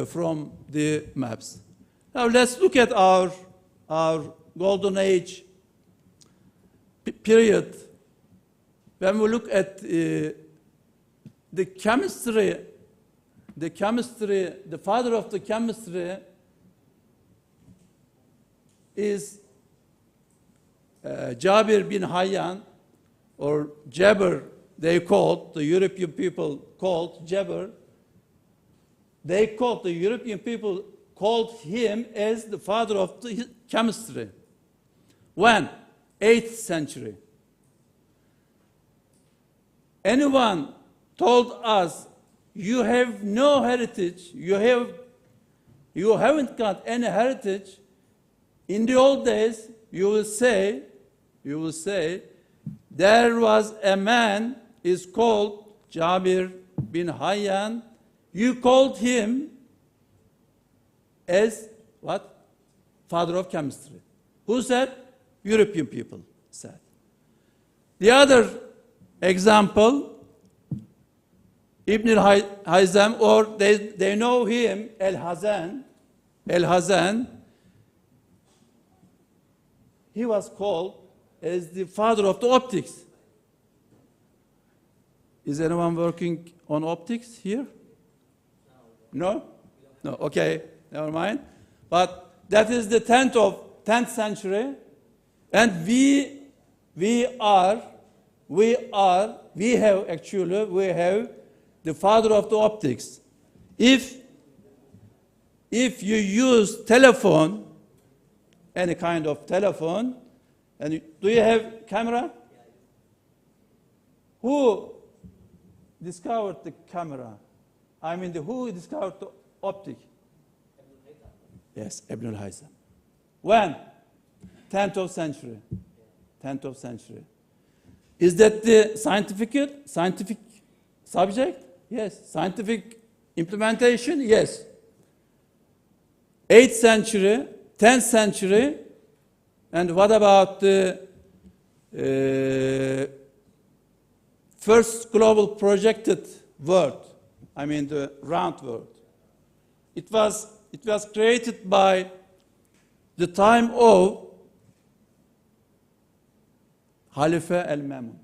from the maps? Now let's look at our golden age period. When we look at the chemistry, the father of the chemistry is Jabir bin Hayyan, or Jabir, they called, the European people called Jabir. They called, the European people called him as the father of the chemistry. When? 8th century. Anyone told us, you have no heritage, you haven't got any heritage, in the old days, you will say, there was a man is called Jabir bin Hayyan. You called him as what? Father of chemistry. Who said? European people said. The other example, Ibn al-Haytham, or they know him, Al-Hazan, he was called as the father of the optics. Is anyone working on optics here? No? No, okay, never mind. But that is the 10th century, and we have the father of the optics. If you use telephone, any kind of telephone, and do you have camera? Who discovered the camera? I mean, who discovered the optic? Yes, Ibn al-Haytham. When? 10th of century. 10th of century. Is that the scientific subject? Yes. Scientific implementation? Yes. 8th century, 10th century, and what about the first global projected world? I mean the round world. It was created by the time of Halife el-Mamun,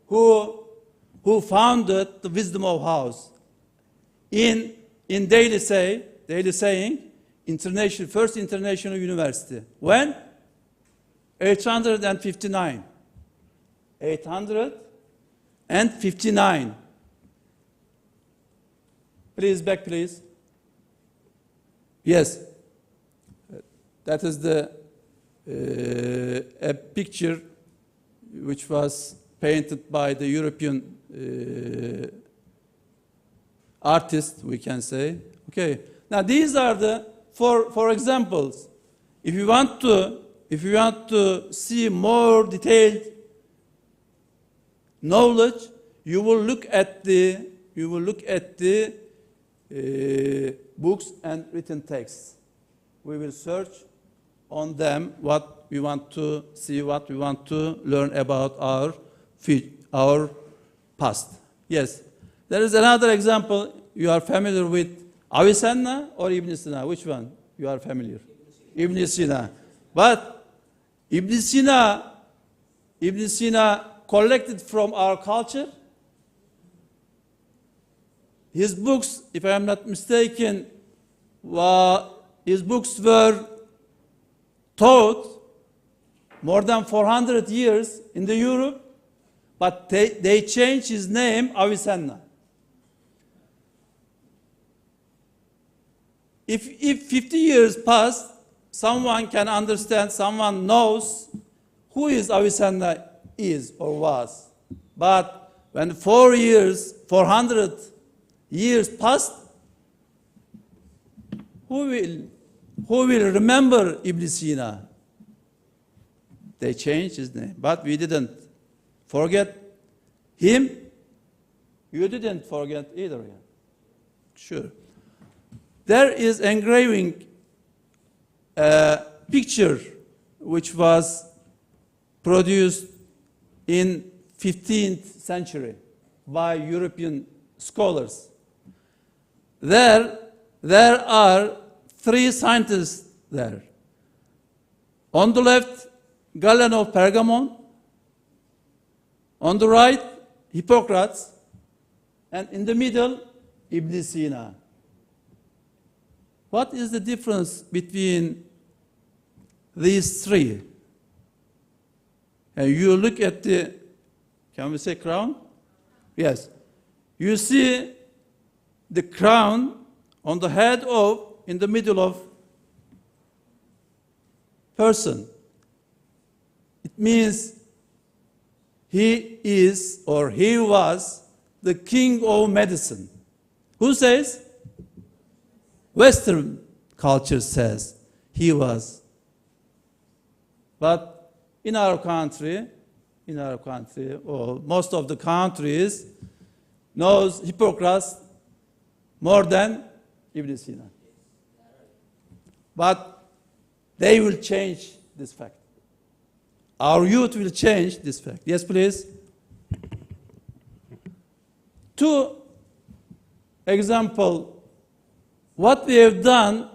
who founded the Wisdom of House in daily saying, first international university. When? 859. 859. Please, back, please. Yes. That is a picture which was painted by the European artist, we can say. Okay. Now these are the four examples. If you want to see more detailed knowledge, you will look at the books and written texts. We will search on them what we want to see, what we want to learn about our past. Yes. There is another example. You are familiar with Avicenna or Ibn Sina? Which one you are familiar? Ibn Sina. But Ibn Sina collected from our culture. His books, if I am not mistaken, his books were taught more than 400 years in the Europe, but they changed his name Avicenna. If 50 years pass, someone can understand, someone knows who is Avicenna is or was. But when 400 years passed, who will remember Ibn Sina? They changed his name, but we didn't forget him. You didn't forget either. Yeah. Sure. There is engraving a picture which was produced in 15th century by European scholars. There are 3 scientists there. On the left, Galen of Pergamon. On the right, Hippocrates. And in the middle, Ibn Sina. What is the difference between these 3? And you look at the, can we say crown? Yes. You see the crown on the head of, in the middle of person. It means he is or he was the king of medicine. Who says? Western culture says he was. But in our country, or most of the countries knows Hippocrates more than Ibn Sina. But they will change this fact. Our youth will change this fact. Yes, please. 2 examples. What we have done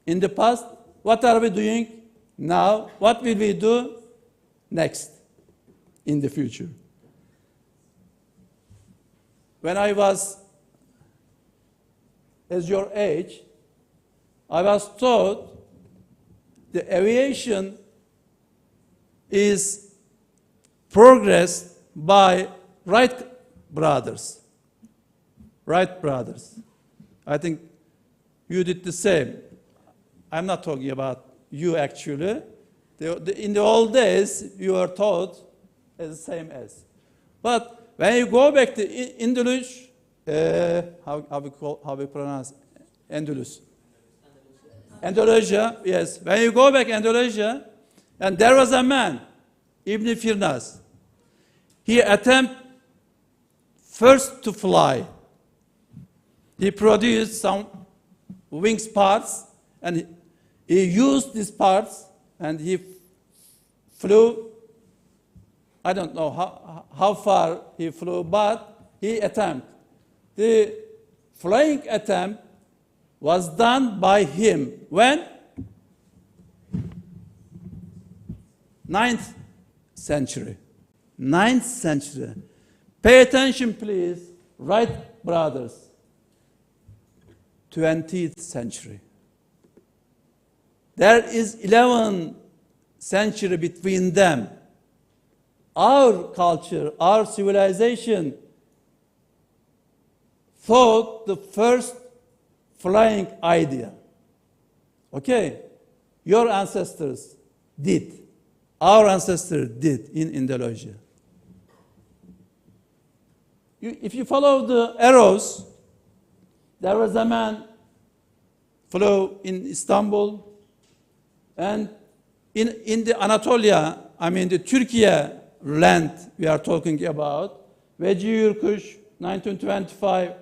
in the past, what are we doing now, what will we do next in the future. When I was as your age, I was taught the aviation is progressed by Wright brothers. Wright brothers. I think you did the same. I'm not talking about you actually. In the old days, you were taught as the same as. But when you go back to Andalus, how we pronounce Andalus? Andalusia, yes. When you go back Andalusia, and there was a man, Ibn Firnas. He attempted first to fly. He produced some wings parts, and he used these parts, and he flew. I don't know how far he flew, but he attempted. The flying attempt was done by him when? 9th century. 9th century. Pay attention, please, Wright brothers. 20th century. There is 11th century between them. Our culture, our civilization thought the first flying idea. Okay? Your ancestors did. Our ancestors did in Indonesia. If you follow the arrows, there was a man flew in Istanbul, and in the Anatolia, I mean the Turkey land we are talking about, Veci Yurkuş, 1925,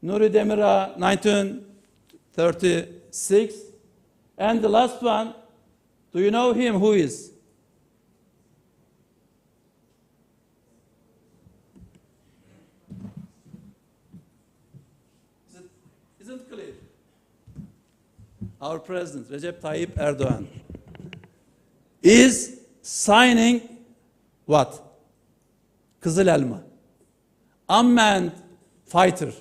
Nuri Demirağ, 1936, and the last one, do you know him? Who is? Isn't clear? Our president, Recep Tayyip Erdogan, is signing what? Kızıl Elma. Unmanned fighter.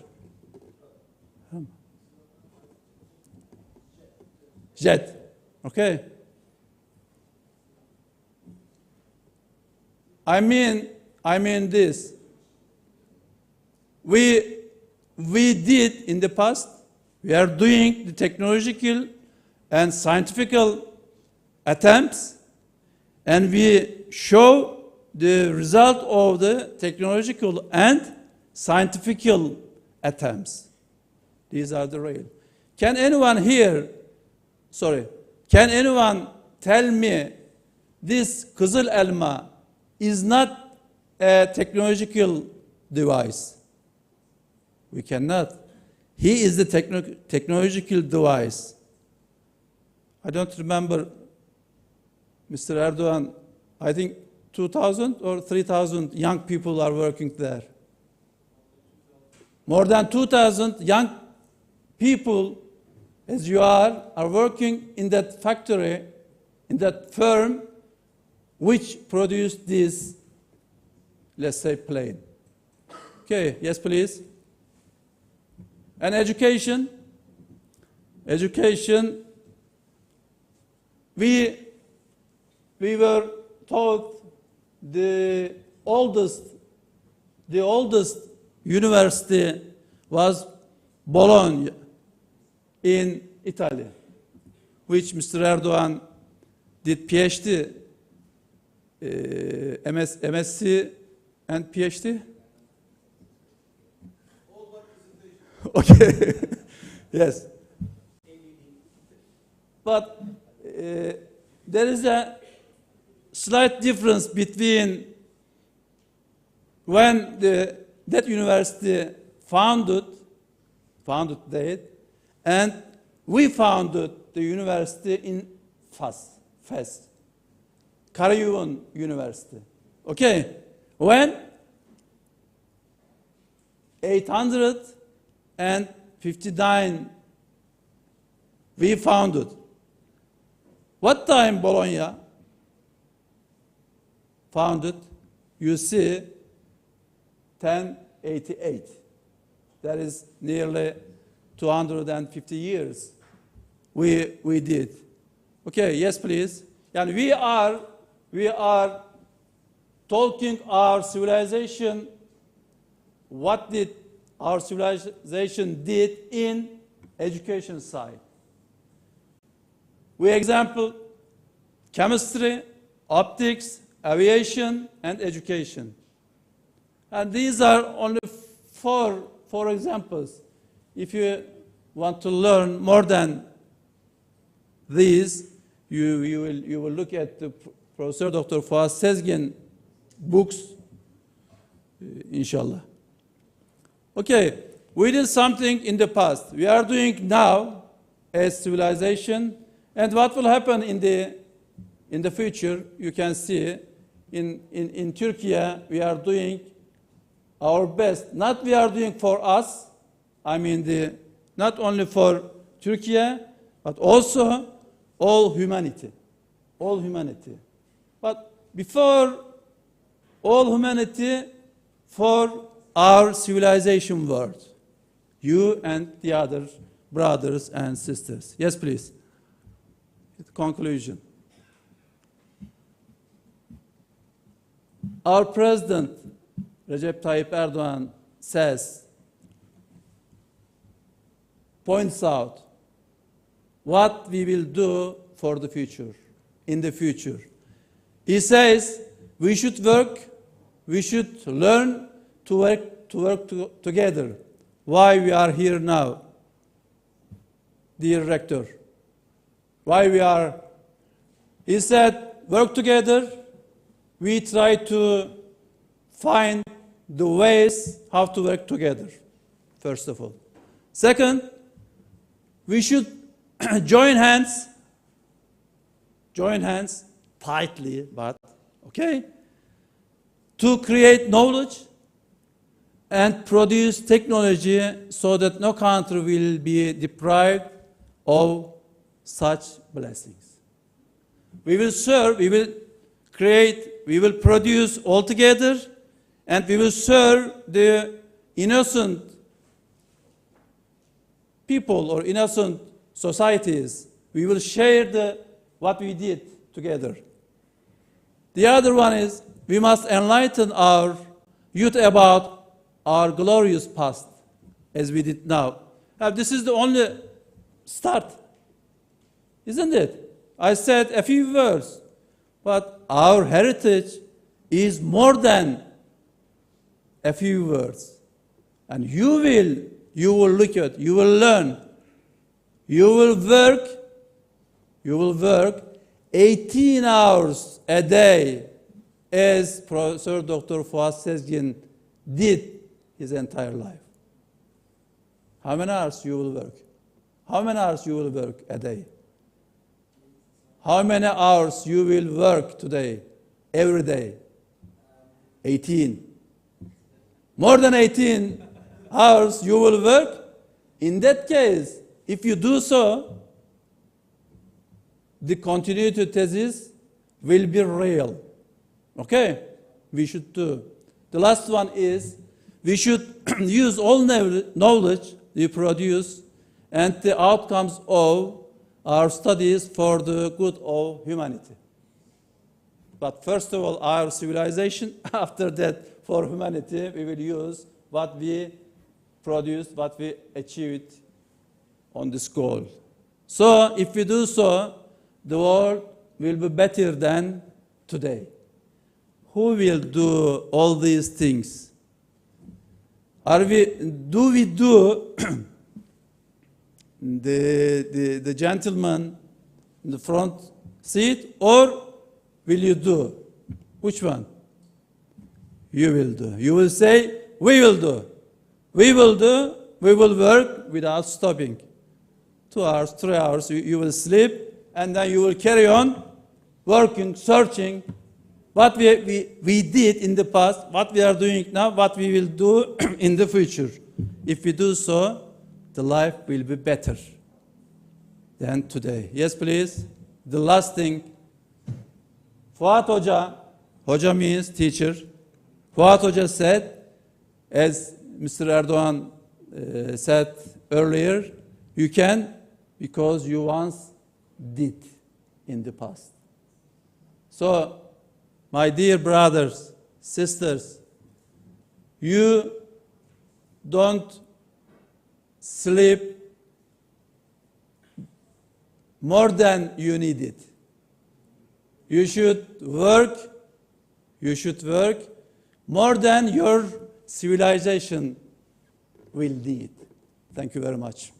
Jet. Okay? I mean this. We did in the past, we are doing the technological and scientific attempts, and we show the result of the technological and scientific attempts. These are the real. Can anyone tell me this Kızıl Elma is not a technological device? We cannot. He is the technological device. I don't remember, Mr. Erdogan, I think 2,000 or 3,000 young people are working there. More than 2,000 young people, as you are working in that factory, in that firm, which produced this, let's say, plane. Okay, yes, please. And education. Education, we were taught the oldest university was Bologna in Italy, which Mr. Erdogan did PhD, MSc and PhD. Okay, yes. But there is a slight difference between when that university founded date, and we founded the university in Fes, Karayuvun University. Okay, when 859 we founded. What time Bologna founded? You see, 1088. That is nearly 250 years we did. Okay, yes, please. And we are talking our civilization, what did our civilization did in education side. We example chemistry, optics, aviation, and education. And these are only four examples. If you want to learn more than these, you will look at the Professor Dr. Fuat Sezgin books, inshallah. Okay, we did something in the past. We are doing now as civilization. And what will happen in the future, you can see in Turkey, we are doing our best. Not we are doing for us, I mean not only for Turkey, but also all humanity. All humanity. But before all humanity, for our civilization world. You and the other brothers and sisters. Yes, please. Conclusion. Our president, Recep Tayyip Erdogan, points out what we will do for the future, in the future. He says we should work, we should learn to work together. Why we are here now, dear rector? Why we are? He said, work together. We try to find the ways how to work together, first of all. Second, we should join hands tightly, but okay, to create knowledge and produce technology so that no country will be deprived of such blessings. We will serve, we will create, we will produce all together, and we will serve the innocent people or innocent societies. We will share what we did together. The other one is we must enlighten our youth about our glorious past, as we did now. This is the only start, isn't it? I said a few words, but our heritage is more than a few words. And you will look at, you will learn, you will work 18 hours a day, as Professor Dr. Fuat Sezgin did his entire life. How many hours you will work? How many hours you will work a day? How many hours you will work today, every day? 18. More than 18 hours you will work. In that case, if you do so, the continuity thesis will be real. Okay? We should do. The last one is we should use all knowledge we produce and the outcomes of our studies for the good of humanity. But first of all, our civilization, after that, for humanity, we will use what we produced, what we achieved on this goal. So, if we do so, the world will be better than today. Who will do all these things? Do we do the gentleman in the front seat, or will you do? Which one? You will do. You will say, we will do. We will do. We will work without stopping. 2 hours, 3 hours, you will sleep, and then you will carry on working, searching what we did in the past, what we are doing now, what we will do in the future. If we do so, the life will be better than today. Yes, please. The last thing, Fuat Hoca means teacher. Fuat Hoca said, as Mr. Erdogan said earlier, you can because you once did in the past. So, my dear brothers, sisters, you don't sleep more than you need it. You should work more than your civilization will need. Thank you very much.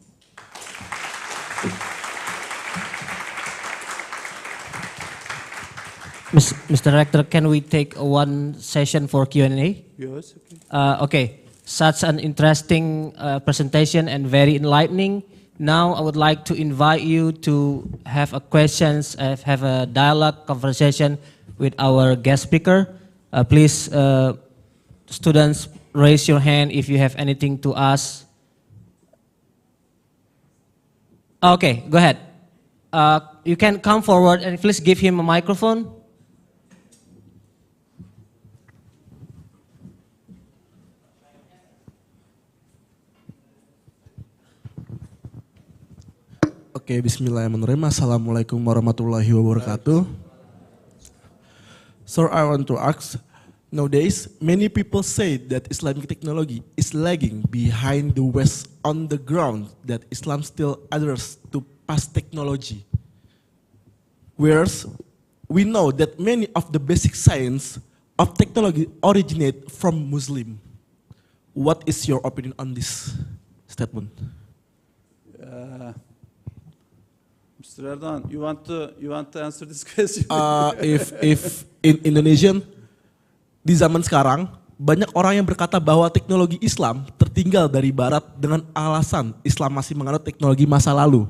Mr. Rector, can we take one session for Q&A? Yes, okay. Okay, such an interesting presentation and very enlightening. Now I would like to invite you to have a questions, have a dialogue, conversation with our guest speaker. Please, students, raise your hand if you have anything to ask. Okay, go ahead. You can come forward and please give him a microphone. Oke, bismillahirrahmanirrahim. Assalamualaikum warahmatullahi wabarakatuh. So I want to ask, nowadays many people say that Islamic technology is lagging behind the West on the ground, that Islam still adheres to past technology. Whereas we know that many of the basic science of technology originate from Muslim. What is your opinion on this statement? Mr. Erdogan, you want to answer this question? If in Indonesian, di zaman sekarang banyak orang yang berkata bahwa teknologi Islam tertinggal dari Barat dengan alasan Islam masih menganut teknologi masa lalu.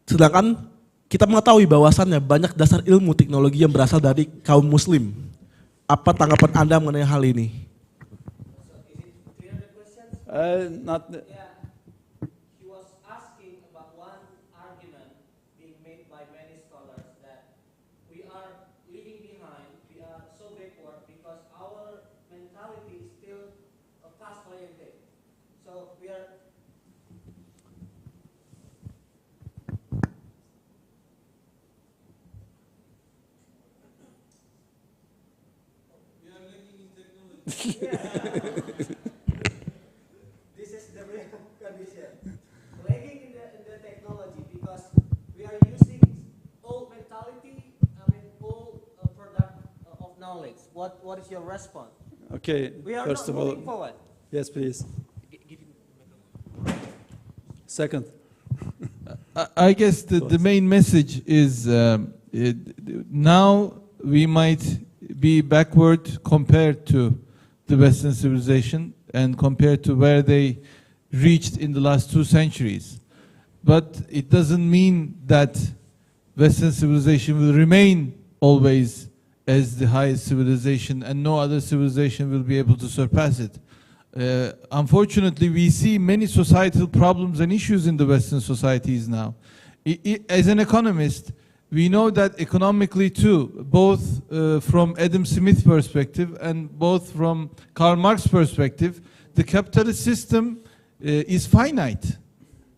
Sedangkan kita mengetahui bahwasannya banyak dasar ilmu teknologi yang berasal dari kaum Muslim. Apa tanggapan Anda mengenai hal ini? Not. He was asking about one argument being made by many scholars that we are leaving behind, we are so backward because our mentality is still past-oriented. So we are. This is the real condition. Lagging in the technology because we are using old mentality, old product of knowledge. What is your response? Okay, We are first not of all, moving forward. yes, please. Second. I guess the main message is now we might be backward compared to the Western civilization and compared to where they reached in the last 2 centuries. But it doesn't mean that Western civilization will remain always as the highest civilization and no other civilization will be able to surpass it. Unfortunately, we see many societal problems and issues in the Western societies now. As an economist, we know that economically too, both from Adam Smith's perspective and both from Karl Marx's perspective, the capitalist system is finite.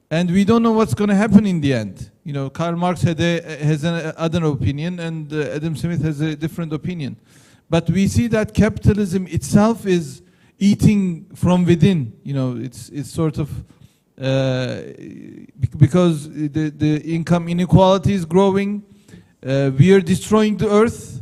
And we don't know what's going to happen in the end. You know, Karl Marx has another opinion and Adam Smith has a different opinion. But we see that capitalism itself is eating from within. You know, it's sort of, because the income inequality is growing, we are destroying the earth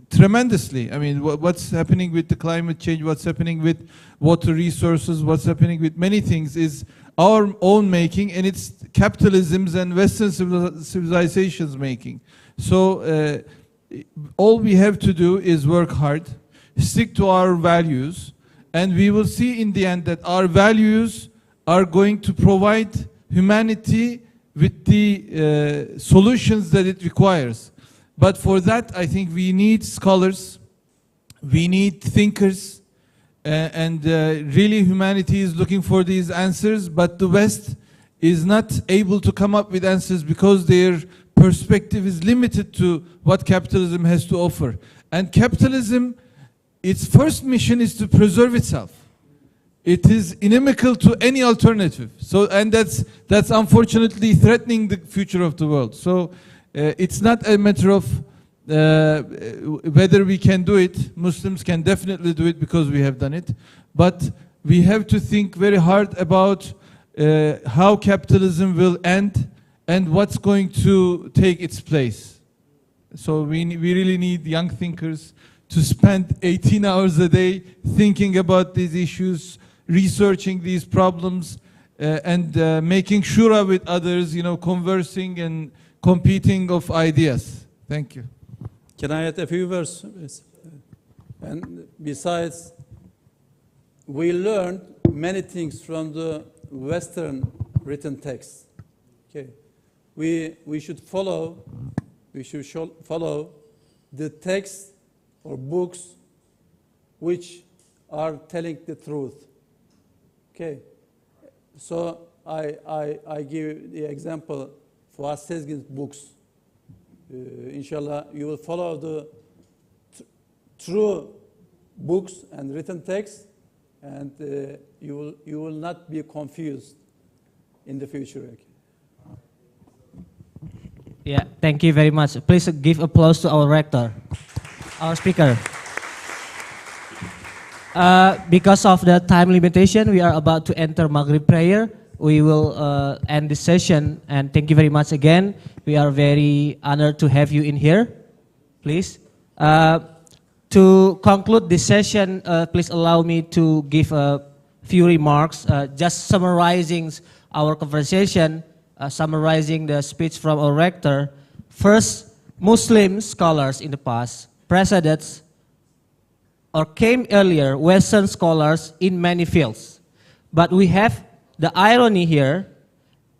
tremendously. I mean, what's happening with the climate change, what's happening with water resources, what's happening with many things is our own making, and it's capitalism's and Western civilization's making. So all we have to do is work hard, stick to our values, and we will see in the end that our values are going to provide humanity with the solutions that it requires. But for that, I think we need scholars, we need thinkers, and really humanity is looking for these answers, but the West is not able to come up with answers because their perspective is limited to what capitalism has to offer. And capitalism, its first mission is to preserve itself. It is inimical to any alternative. So, and that's unfortunately threatening the future of the world. So it's not a matter of whether we can do it. Muslims can definitely do it because we have done it. But we have to think very hard about how capitalism will end and what's going to take its place. So we really need young thinkers to spend 18 hours a day thinking about these issues, researching these problems, and making shura with others, you know, conversing and competing of ideas. Thank you. Can I add a few words? And besides, we learned many things from the Western written text. Okay, we should follow the text or books which are telling the truth. Okay, so I give the example for Sezgin's books. Inshallah, you will follow the true books and written text, and you will not be confused in the future. Yeah, thank you very much. Please give applause to our rector, our speaker. Because of the time limitation, we are about to enter Maghrib prayer. We will end this session, and thank you very much again. We are very honored to have you in here. Please. To conclude this session, please allow me to give a few remarks, just summarizing our conversation, summarizing the speech from our rector. First, Muslim scholars in the past preceded or came earlier Western scholars in many fields. But we have the irony here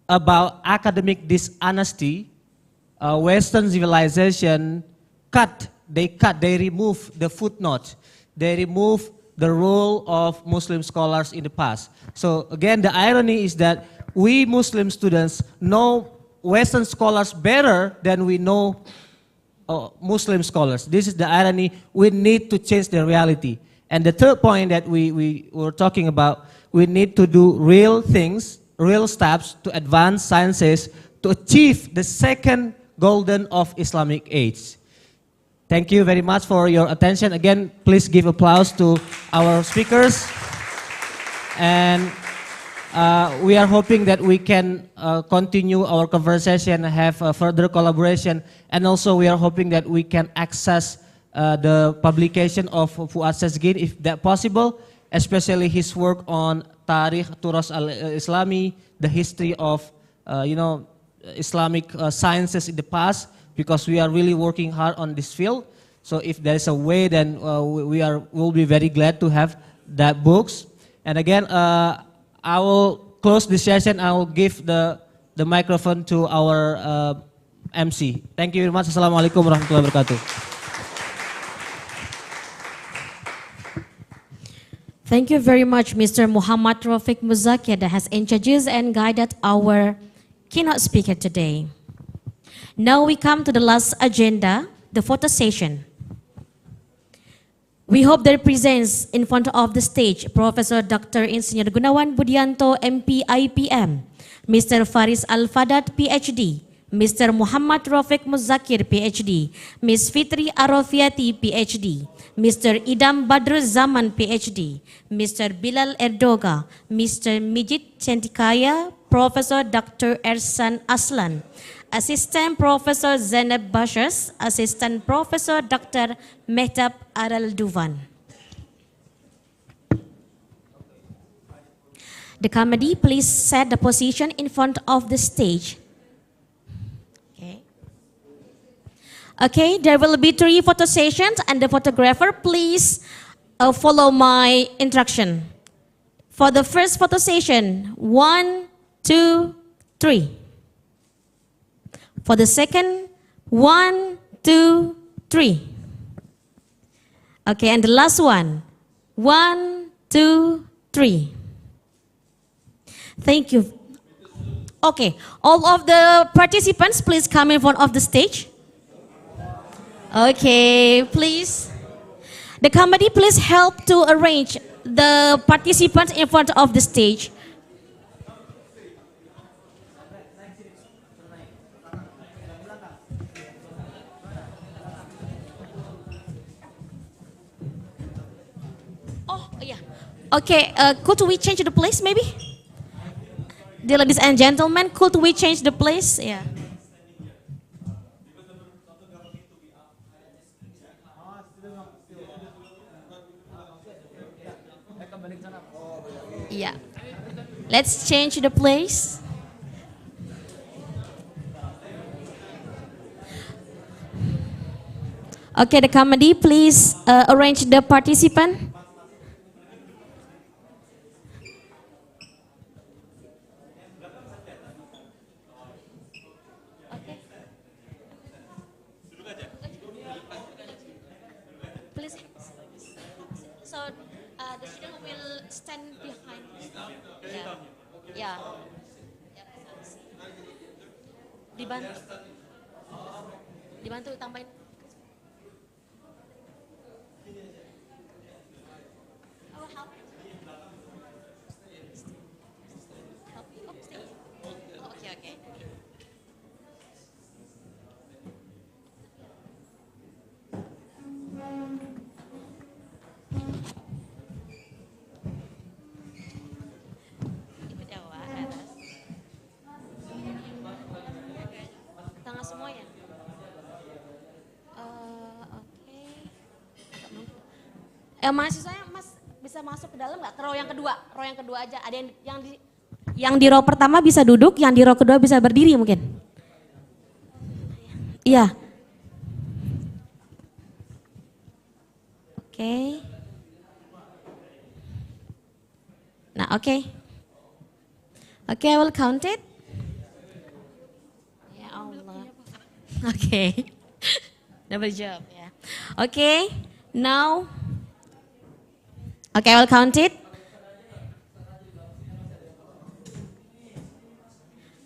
about academic dishonesty. Western civilization they remove the footnote. They remove the role of Muslim scholars in the past. So again, the irony is that we Muslim students know Western scholars better than we know Muslim scholars. This is the irony. We need to change the reality. And the third point that we were talking about, we need to do real things, real steps to advance sciences to achieve the second golden of Islamic age. Thank you very much for your attention. Again, please give applause to our speakers. And we are hoping that we can continue our conversation, have further collaboration, and also we are hoping that we can access the publication of Fuad Sezgin, if that possible, especially his work on Tarikh Turas al-Islami, the history of Islamic sciences in the past, because we are really working hard on this field. So if there is a way, then we'll be very glad to have that books. And again, I will close this session. I will give the microphone to our MC. Thank you very much. Assalamualaikum warahmatullahi wabarakatuh. Thank you very much, Mr. Muhammad Rafiq Muzakir, that has introduced and guided our keynote speaker today. Now we come to the last agenda, the photo session. We hope that presents in front of the stage Professor Dr. Insinyur Gunawan Budianto, MP IPM, Mr. Faris Al-Fadat, PhD, Mr. Muhammad Rafiq Muzakir, PhD, Ms. Fitri Arofiati, PhD, Mr. Idam Badruz Zaman, PhD, Mr. Bilal Erdoga, Mr. Mijit Centikaya, Professor Dr. Ersan Aslan, Assistant Professor Zainab Bashas, Assistant Professor Dr. Mehtab Aral Duvan. The committee, please set the position in front of the stage. Okay, there will be 3 photo sessions, and the photographer, please follow my instruction. For the first photo session, 1, 2, 3. For the second, 1, 2, 3. Okay, and the last one, 1, 2, 3. Thank you. Okay, all of the participants, please come in front of the stage. Okay, please. The committee, please help to arrange the participants in front of the stage. Oh, yeah. Okay, could we change the place maybe? Dear ladies and gentlemen, could we change the place? Yeah. Yeah. Let's change the place. Okay, the committee, please arrange the participant. Ya. Dibantu. Dibantu tambahin. Oh, help. Help. Oh, stay. Oh, okay. Ibu Jawa ke atas. Tengah semua ya? Oke. Mahasiswanya Mas bisa masuk ke dalam nggak? Ke row yang kedua? Row yang kedua aja. Ada yang di row pertama bisa duduk, yang di row kedua bisa berdiri mungkin. Iya. Oke. Nah, oke. Oke, I will count it. Ya Allah. Oke. Double job ya. Oke, now. Oke, I will count it.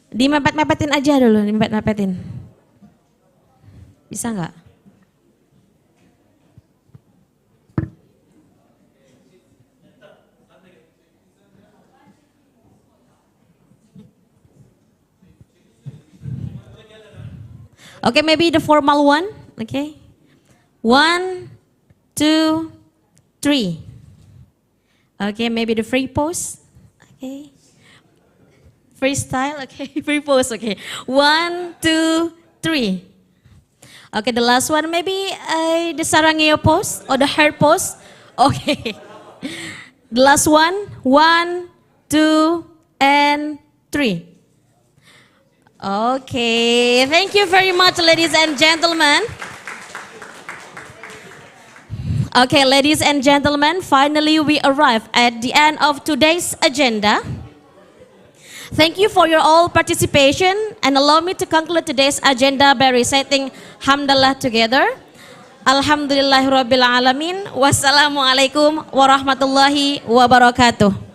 Dimepet-mepetin aja dulu, dimepet-mepetin. Bisa nggak? Okay, maybe the formal one. Okay. 1, 2, 3. Okay, maybe the free pose. Okay. Freestyle. Okay, free pose. Okay. 1, 2, 3. Okay, the last one maybe the sarangeo pose or the hair pose. Okay. The last one. 1, 2, and 3. Okay, thank you very much, ladies and gentlemen. Okay, ladies and gentlemen, finally we arrive at the end of today's agenda. Thank you for your all participation and allow me to conclude today's agenda by reciting Hamdallah together. Alhamdulillahirabbil alamin. Wassalamualaikum warahmatullahi wabarakatuh.